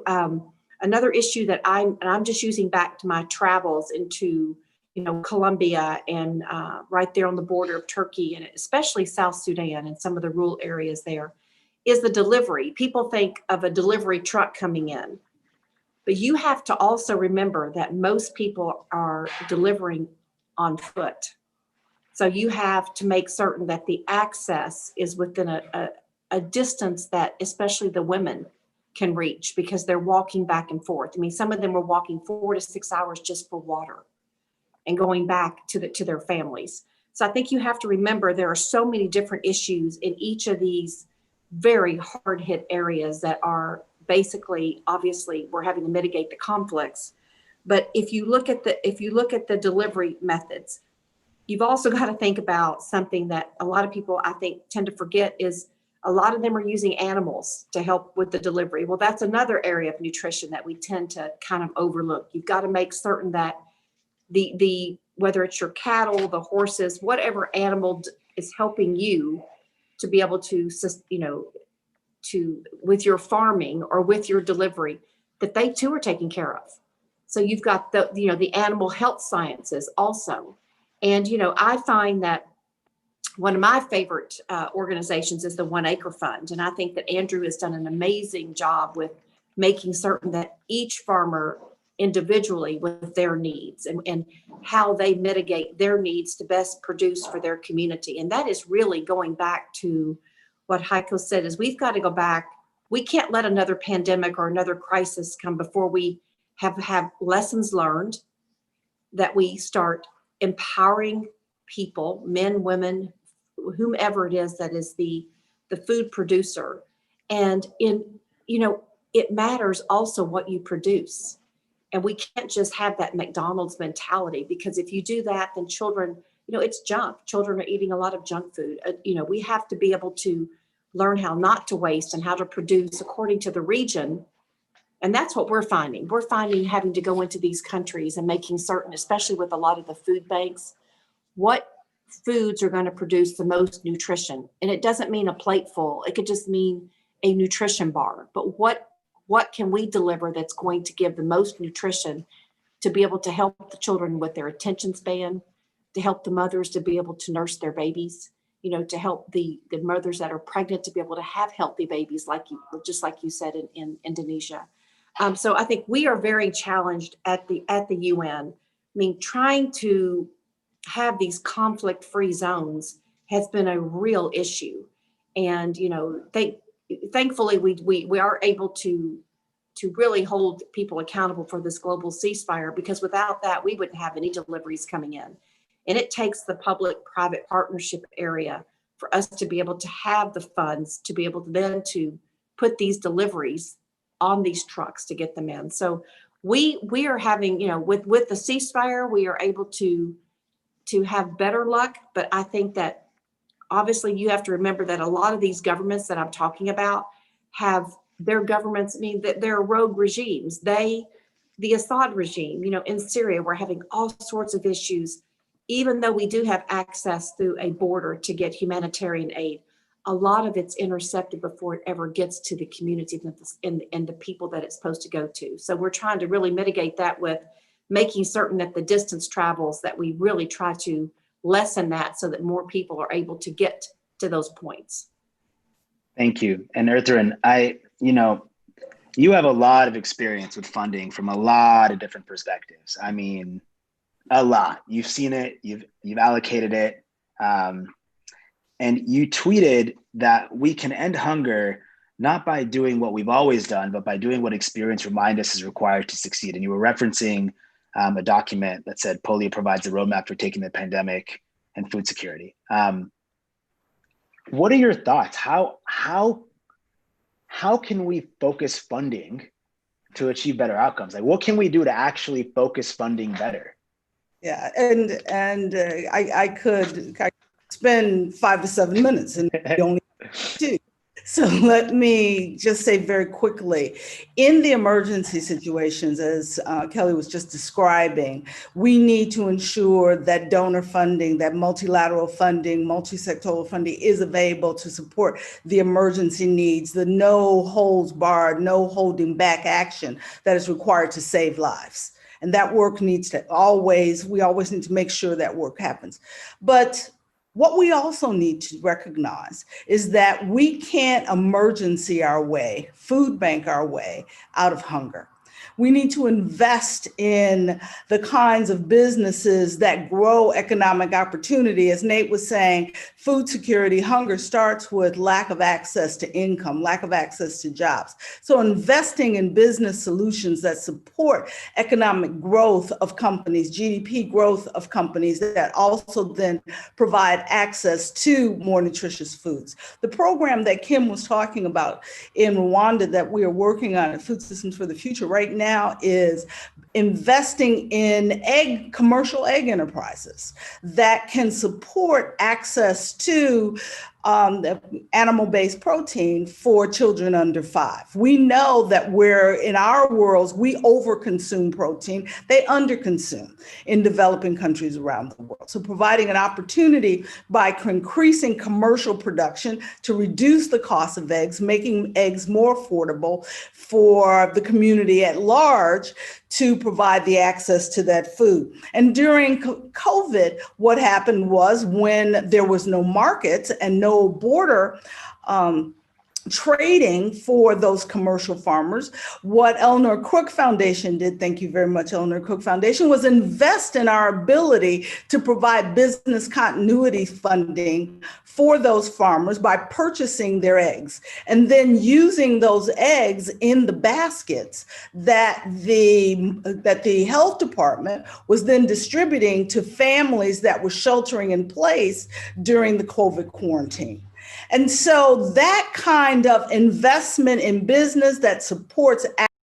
Another issue that I'm just using back to my travels into, you know, Colombia and right there on the border of Turkey, and especially South Sudan and some of the rural areas there, is the delivery. People think of a delivery truck coming in, but you have to also remember that most people are delivering on foot. So you have to make certain that the access is within a distance that especially the women can reach, because they're walking back and forth. I mean, some of them were walking 4 to 6 hours just for water and going back to their families. So I think you have to remember there are so many different issues in each of these very hard hit areas that are basically, obviously, we're having to mitigate the conflicts. But if you look at the delivery methods, you've also got to think about something that a lot of people, I think, tend to forget, is a lot of them are using animals to help with the delivery. Well, that's another area of nutrition that we tend to kind of overlook. You've got to make certain that the whether it's your cattle, the horses, whatever animal is helping you to be able to, you know, to with your farming or with your delivery, that they too are taken care of. So you've got the, you know, the animal health sciences also. And, you know, I find that one of my favorite organizations is the One Acre Fund. And I think that Andrew has done an amazing job with making certain that each farmer individually with their needs and how they mitigate their needs to best produce for their community. And that is really going back to what Heiko said, is we've got to go back. We can't let another pandemic or another crisis come before we have lessons learned, that we start empowering people, men, women, whomever it is that is the food producer. And it matters also what you produce. And we can't just have that McDonald's mentality, because if you do that, then children, it's junk. Children are eating a lot of junk food. We have to be able to learn how not to waste and how to produce according to the region. And that's what we're finding. We're finding having to go into these countries and making certain, especially with a lot of the food banks, what foods are going to produce the most nutrition. And it doesn't mean a plate full. It could just mean a nutrition bar, but what can we deliver that's going to give the most nutrition to be able to help the children with their attention span, to help the mothers to be able to nurse their babies, to help the mothers that are pregnant to be able to have healthy babies, just like you said in Indonesia. So I think we are very challenged at the UN. I mean, trying to have these conflict-free zones has been a real issue, and thankfully we are able to really hold people accountable for this global ceasefire, because without that we wouldn't have any deliveries coming in. And it takes the public-private partnership area for us to be able to have the funds to be able to then to put these deliveries on these trucks to get them in. So we are having, with the ceasefire, we are able to have better luck. But I think that obviously you have to remember that a lot of these governments that I'm talking about have their governments, that they're rogue regimes. The Assad regime, in Syria, we're having all sorts of issues. Even though we do have access through a border to get humanitarian aid, a lot of it's intercepted before it ever gets to the community and the people that it's supposed to go to. So we're trying to really mitigate that with making certain that the distance travels, that we really try to lessen that so that more people are able to get to those points. Thank you. And Ertharin, you have a lot of experience with funding from a lot of different perspectives. I mean, a lot. You've seen it, you've allocated it. And you tweeted that we can end hunger not by doing what we've always done, but by doing what experience reminds us is required to succeed. And you were referencing a document that said polio provides a roadmap for taking the pandemic and food security. What are your thoughts? How can we focus funding to achieve better outcomes? Like, what can we do to actually focus funding better? Yeah, and I could spend 5 to 7 minutes, and we only have 2. So let me just say very quickly, in the emergency situations, as Kelly was just describing, we need to ensure that donor funding, that multilateral funding, multi-sectoral funding is available to support the emergency needs, the no holds barred, no holding back action that is required to save lives. And that work needs to we always need to make sure that work happens. But what we also need to recognize is that we can't emergency our way, food bank our way out of hunger. We need to invest in the kinds of businesses that grow economic opportunity. As Nate was saying, food security, hunger starts with lack of access to income, lack of access to jobs. So investing in business solutions that support economic growth of companies, GDP growth of companies, that also then provide access to more nutritious foods. The program that Kim was talking about in Rwanda that we are working on at Food Systems for the Future right now is investing in commercial egg enterprises that can support access to animal-based protein for children under 5. We know that in our worlds, we overconsume protein, they underconsume in developing countries around the world. So providing an opportunity by increasing commercial production to reduce the cost of eggs, making eggs more affordable for the community at large to provide the access to that food. And during COVID, what happened was when there was no markets and no border trading for those commercial farmers, what Eleanor Crook Foundation did, thank you very much, Eleanor Crook Foundation, was invest in our ability to provide business continuity funding for those farmers by purchasing their eggs and then using those eggs in the baskets that the health department was then distributing to families that were sheltering in place during the COVID quarantine. And so that kind of investment in business that supports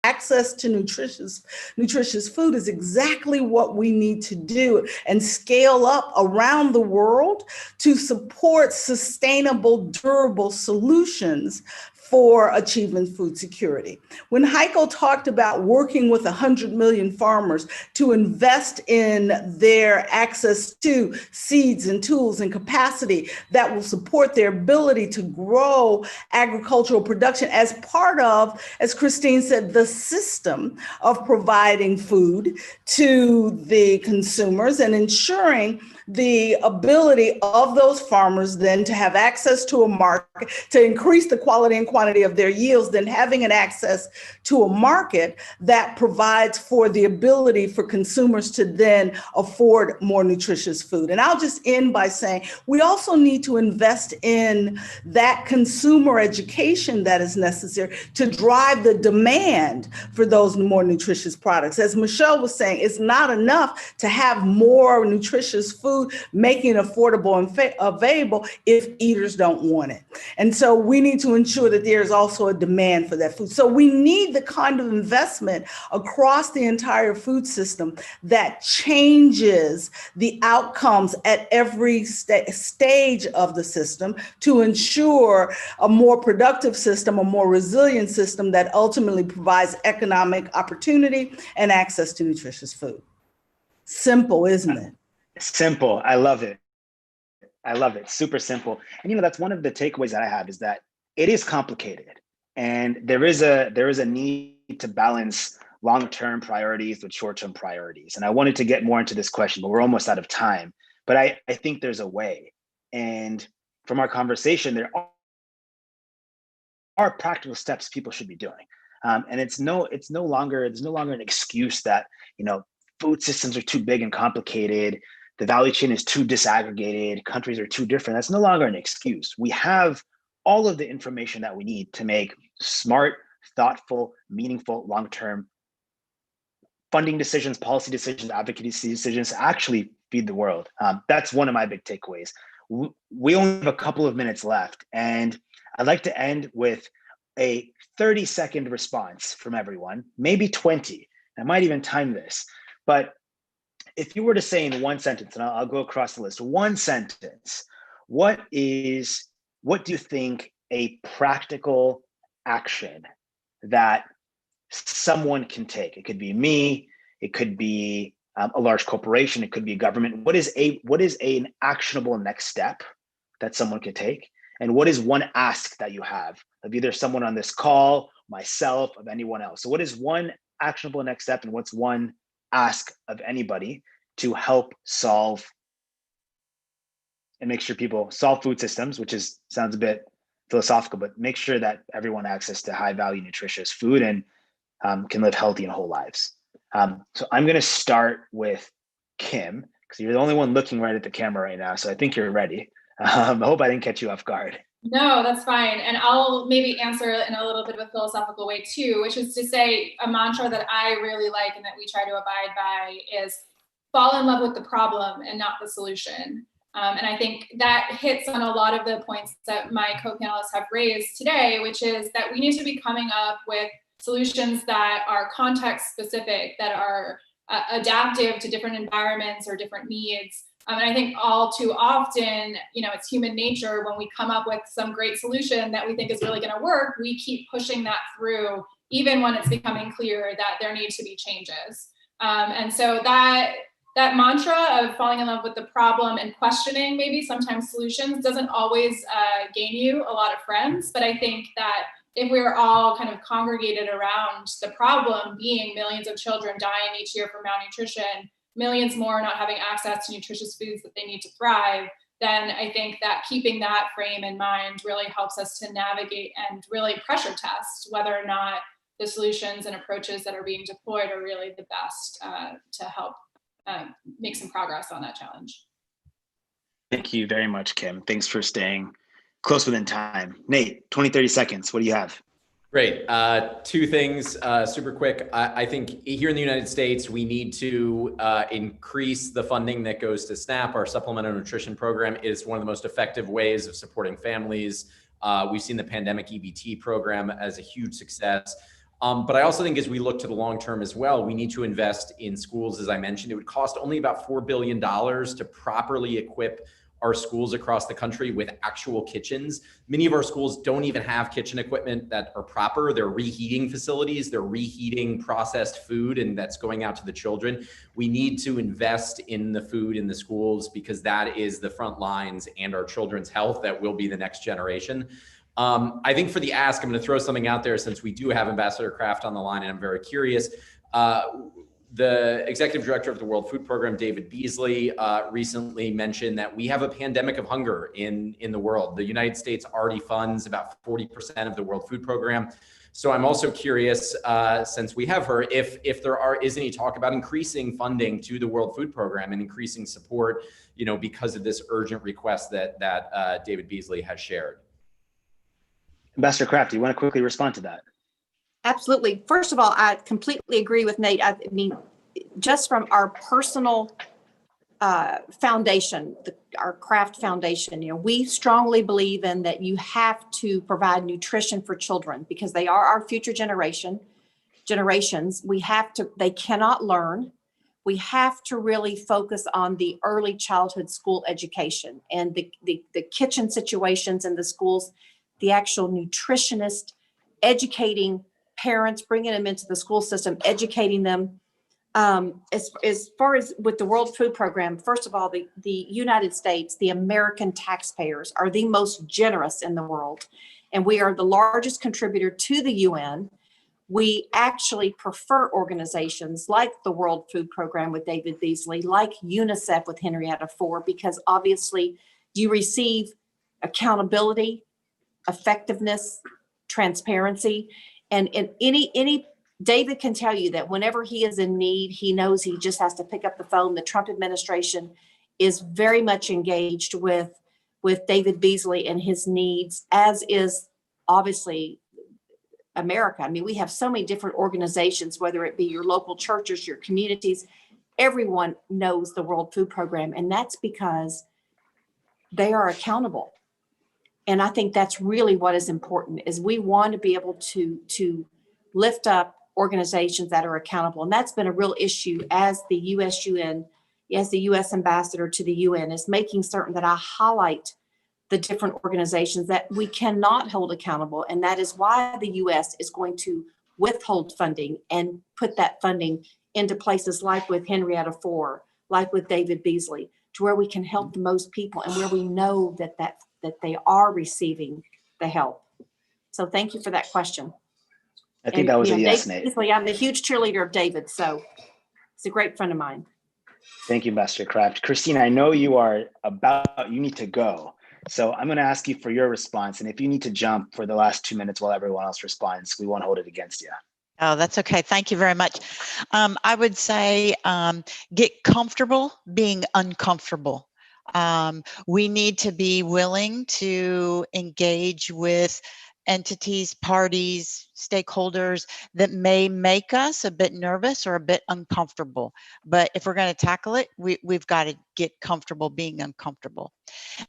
access to nutritious food is exactly what we need to do and scale up around the world to support sustainable, durable solutions for achieving food security. When Heiko talked about working with 100 million farmers to invest in their access to seeds and tools and capacity that will support their ability to grow agricultural production as part of, as Christine said, the system of providing food to the consumers and ensuring the ability of those farmers then to have access to a market, to increase the quality and quantity of their yields, then having an access to a market that provides for the ability for consumers to then afford more nutritious food. And I'll just end by saying we also need to invest in that consumer education that is necessary to drive the demand for those more nutritious products. As Michelle was saying, it's not enough to have more nutritious food, making it affordable and available if eaters don't want it. And so we need to ensure that there's also a demand for that food. So we need the kind of investment across the entire food system that changes the outcomes at every stage of the system to ensure a more productive system, a more resilient system that ultimately provides economic opportunity and access to nutritious food. Simple, isn't it? Simple. I love it. I love it. Super simple. And that's one of the takeaways that I have, is that it is complicated, and there is a need to balance long-term priorities with short-term priorities. And I wanted to get more into this question, but we're almost out of time. But I think there's a way. And from our conversation, there are practical steps people should be doing. And there's no longer an excuse that, food systems are too big and complicated, the value chain is too disaggregated, countries are too different. That's no longer an excuse. We have all of the information that we need to make smart, thoughtful, meaningful, long-term funding decisions, policy decisions, advocacy decisions to actually feed the world. That's one of my big takeaways. We only have a couple of minutes left, and I'd like to end with a 30-second response from everyone, maybe 20. I might even time this, but if you were to say in one sentence, and I'll go across the list, one sentence, what do you think a practical action that someone can take? It could be me, it could be a large corporation, it could be a government. What is an actionable next step that someone could take? And what is one ask that you have of either someone on this call, myself, of anyone else? So what is one actionable next step, and what's one ask of anybody to help solve and make sure people solve food systems, which sounds a bit philosophical, but make sure that everyone has access to high value, nutritious food and can live healthy and whole lives. So I'm going to start with Kim, because you're the only one looking right at the camera right now. So I think you're ready. I hope I didn't catch you off guard. No, that's fine. And I'll maybe answer it in a little bit of a philosophical way too, which is to say a mantra that I really like and that we try to abide by is fall in love with the problem and not the solution. And I think that hits on a lot of the points that my co-panelists have raised today, which is that we need to be coming up with solutions that are context specific, that are adaptive to different environments or different needs. And I think all too often, it's human nature when we come up with some great solution that we think is really going to work, we keep pushing that through, even when it's becoming clear that there need to be changes. And so that mantra of falling in love with the problem and questioning maybe sometimes solutions doesn't always gain you a lot of friends. But I think that if we were all kind of congregated around the problem being millions of children dying each year from malnutrition, millions more not having access to nutritious foods that they need to thrive, then I think that keeping that frame in mind really helps us to navigate and really pressure test whether or not the solutions and approaches that are being deployed are really the best to help make some progress on that challenge. Thank you very much, Kim. Thanks for staying close within time. Nate, 20, 30 seconds. What do you have? Great. Two things, super quick. I think here in the United States, we need to increase the funding that goes to SNAP, our supplemental nutrition program. It is one of the most effective ways of supporting families. We've seen the pandemic EBT program as a huge success. But I also think as we look to the long term as well, we need to invest in schools. As I mentioned, it would cost only about $4 billion to properly equip our schools across the country with actual kitchens. Many of our schools don't even have kitchen equipment that are proper. They're reheating facilities, they're reheating processed food, and that's going out to the children. We need to invest in the food in the schools because that is the front lines and our children's health that will be the next generation. I think for the ask, I'm going to throw something out there since we do have Ambassador Kraft on the line, and I'm very curious. The executive director of the World Food Program, David Beasley, recently mentioned that we have a pandemic of hunger in the world. The United States already funds about 40% of the World Food Program. So I'm also curious, since we have her, if there is any talk about increasing funding to the World Food Program and increasing support, because of this urgent request that David Beasley has shared. Ambassador Kraft, do you want to quickly respond to that? Absolutely. First of all, I completely agree with Nate. I mean, just from our personal foundation, our Kraft Foundation, we strongly believe in that you have to provide nutrition for children because they are our future generations. They cannot learn. We have to really focus on the early childhood school education and the kitchen situations in the schools, the actual nutritionist, educating parents, bringing them into the school system, educating them. As far as with the World Food Program, first of all, the United States, the American taxpayers are the most generous in the world. And we are the largest contributor to the UN. We actually prefer organizations like the World Food Program with David Beasley, like UNICEF with Henrietta Fore, because obviously you receive accountability, effectiveness, transparency. And any David can tell you that whenever he is in need, he knows he just has to pick up the phone. The Trump administration is very much engaged with David Beasley and his needs, as is obviously America. I mean, we have so many different organizations, whether it be your local churches, your communities, everyone knows the World Food Program. And that's because they are accountable. And I think that's really what is important, is we want to be able to lift up organizations that are accountable. And that's been a real issue as the U.S. ambassador to the UN, is making certain that I highlight the different organizations that we cannot hold accountable. And that is why the U.S. is going to withhold funding and put that funding into places like with Henrietta Fore, like with David Beasley, to where we can help the most people and where we know that they are receiving the help. So thank you for that question. I think that was a yes, Nate. Beasley, I'm a huge cheerleader of David, so he's a great friend of mine. Thank you, Ambassador Kraft. Christina, I know you need to go. So I'm going to ask you for your response. And if you need to jump for the last 2 minutes while everyone else responds, we won't hold it against you. Oh, that's okay. Thank you very much. I would say get comfortable being uncomfortable. We need to be willing to engage with entities, parties, stakeholders that may make us a bit nervous or a bit uncomfortable. But if we're going to tackle it, we've got to get comfortable being uncomfortable.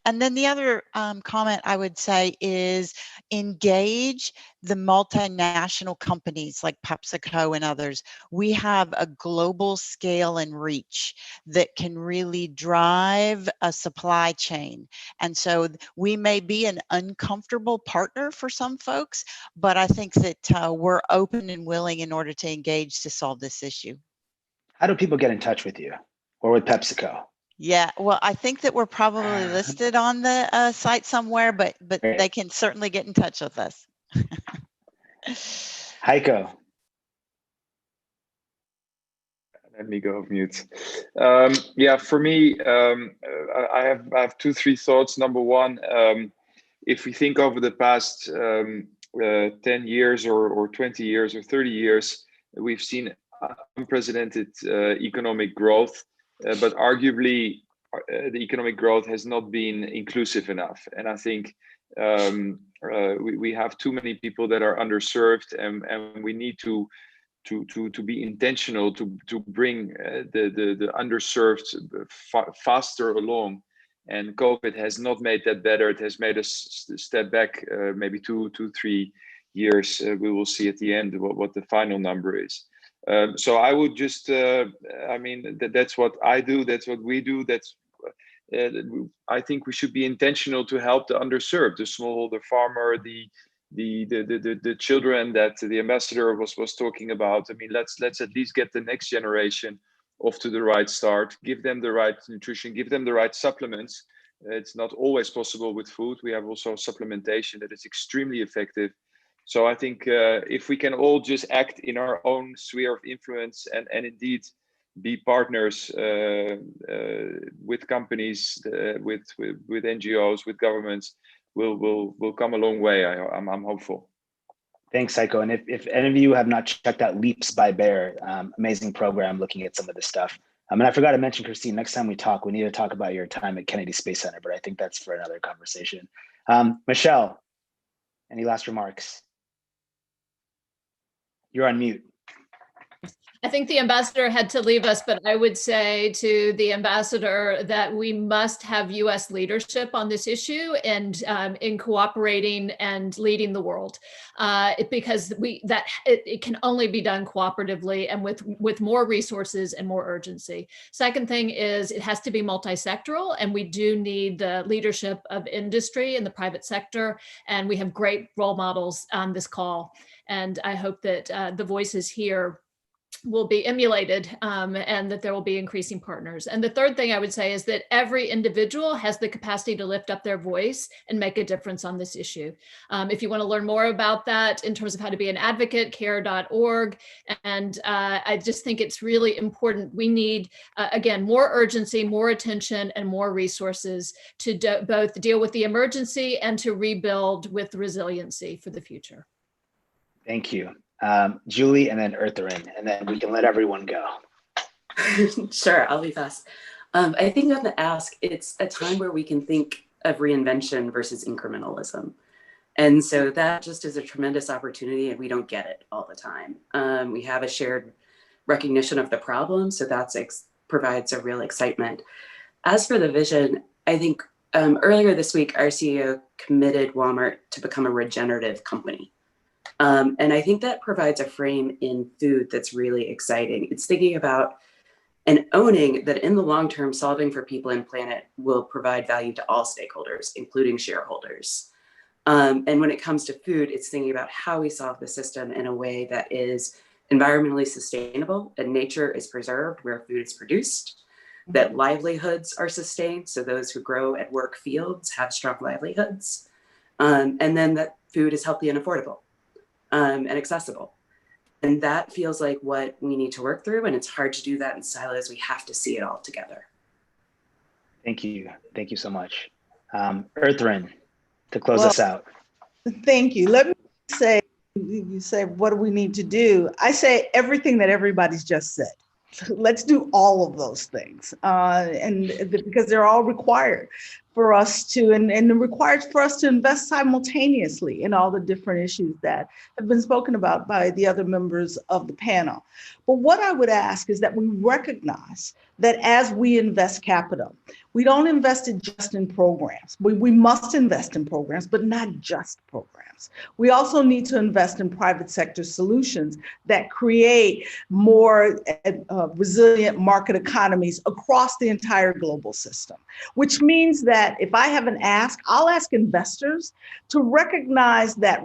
And then the other comment I would say is engage the multinational companies like Pepsico and others. We have a global scale and reach that can really drive a supply chain. And so we may be an uncomfortable partner for some folks, but I think that we're open and willing in order to engage to solve this issue. How do people get in touch with you or with PepsiCo? Yeah, well, I think that we're probably listed on the site somewhere, but Great. They can certainly get in touch with us. Heiko. Let me go off mute. Yeah, for me, I have 2-3 thoughts. Number one, if we think over the past 10 years or 20 years or 30 years, we've seen unprecedented economic growth, but arguably the economic growth has not been inclusive enough. And I think we have too many people that are underserved, and we need to be intentional to bring the underserved faster along. And COVID has not made that better. It has made us step back maybe 2-3 years. We will see at the end what the final number is. So I would just, that's what I do. That's what we do. I think we should be intentional to help the underserved, the smallholder farmer, the children that the ambassador was talking about. I mean, let's at least get the next generation off to the right start, give them the right nutrition, give them the right supplements. It's not always possible with food. We have also supplementation that is extremely effective. So I think if we can all just act in our own sphere of influence and indeed be partners with companies, with NGOs, with governments, we'll come a long way. I'm hopeful. Thanks, Heiko. And if any of you have not checked out Leaps by Bear, amazing program looking at some of this stuff. And I forgot to mention, Christine, next time we talk, we need to talk about your time at Kennedy Space Center, but I think that's for another conversation. Michelle, any last remarks? You're on mute. I think the ambassador had to leave us, but I would say to the ambassador that we must have U.S. leadership on this issue and in cooperating and leading the world, because it can only be done cooperatively and with more resources and more urgency. Second thing is it has to be multi-sectoral, and we do need the leadership of industry and the private sector, and we have great role models on this call. And I hope that the voices here will be emulated and that there will be increasing partners. And the third thing I would say is that every individual has the capacity to lift up their voice and make a difference on this issue. If you want to learn more about that in terms of how to be an advocate, care.org. And I just think it's really important. We need, again, more urgency, more attention, and more resources to both deal with the emergency and to rebuild with resiliency for the future. Thank you. Julie, and then Ertharin, and then we can let everyone go. Sure, I'll be fast. I think on the ask, it's a time where we can think of reinvention versus incrementalism. And so that just is a tremendous opportunity, and we don't get it all the time. We have a shared recognition of the problem, so that provides a real excitement. As for the vision, I think earlier this week, our CEO committed Walmart to become a regenerative company. And I think that provides a frame in food that's really exciting. It's thinking about and owning that in the long term, solving for people and planet will provide value to all stakeholders, including shareholders. And when it comes to food, it's thinking about how we solve the system in a way that is environmentally sustainable and nature is preserved where food is produced, that livelihoods are sustained, so those who grow and work fields have strong livelihoods, and then that food is healthy and affordable. And accessible. And that feels like what we need to work through. And it's hard to do that in silos. We have to see it all together. Thank you. Thank you so much. Ertharin, to close us out. Thank you. Let me say, you say, what do we need to do? I say everything that everybody's just said. Let's do all of those things. Because they're all required for us to, and required for us to invest simultaneously in all the different issues that have been spoken about by the other members of the panel. But what I would ask is that we recognize that as we invest capital, we don't invest it just in programs. We must invest in programs, but not just programs. We also need to invest in private sector solutions that create more resilient market economies across the entire global system, which means that if I have an ask, I'll ask investors to recognize that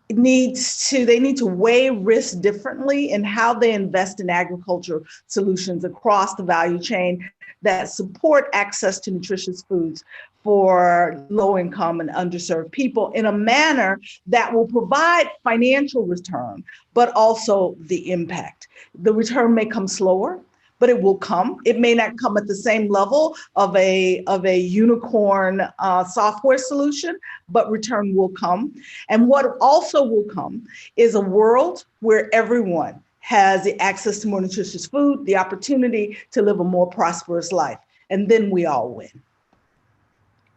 they need to weigh risk differently in how they invest in agriculture solutions across the value chain that support access to nutritious foods for low income and underserved people in a manner that will provide financial return, but also the impact. The return may come slower, but it will come. It may not come at the same level of a unicorn software solution, but return will come. And what also will come is a world where everyone has the access to more nutritious food, the opportunity to live a more prosperous life. And then we all win.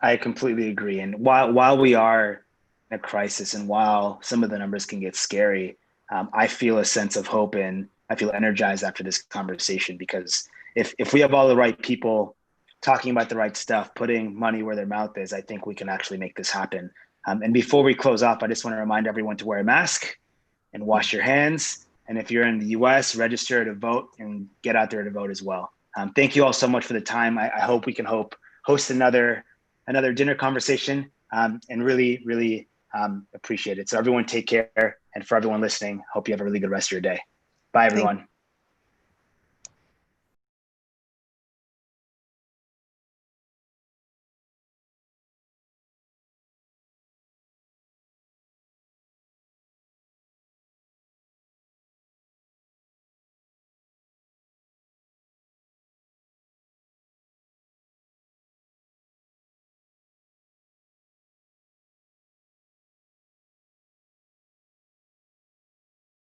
I completely agree. And while we are in a crisis and while some of the numbers can get scary, I feel a sense of hope and I feel energized after this conversation, because if we have all the right people talking about the right stuff, putting money where their mouth is, I think we can actually make this happen. And before we close off, I just want to remind everyone to wear a mask and wash your hands. And if you're in the US, register to vote and get out there to vote as well. Thank you all so much for the time. I hope we can host another dinner conversation, and really appreciate it. So everyone take care, and for everyone listening, hope you have a really good rest of your day. Bye, everyone.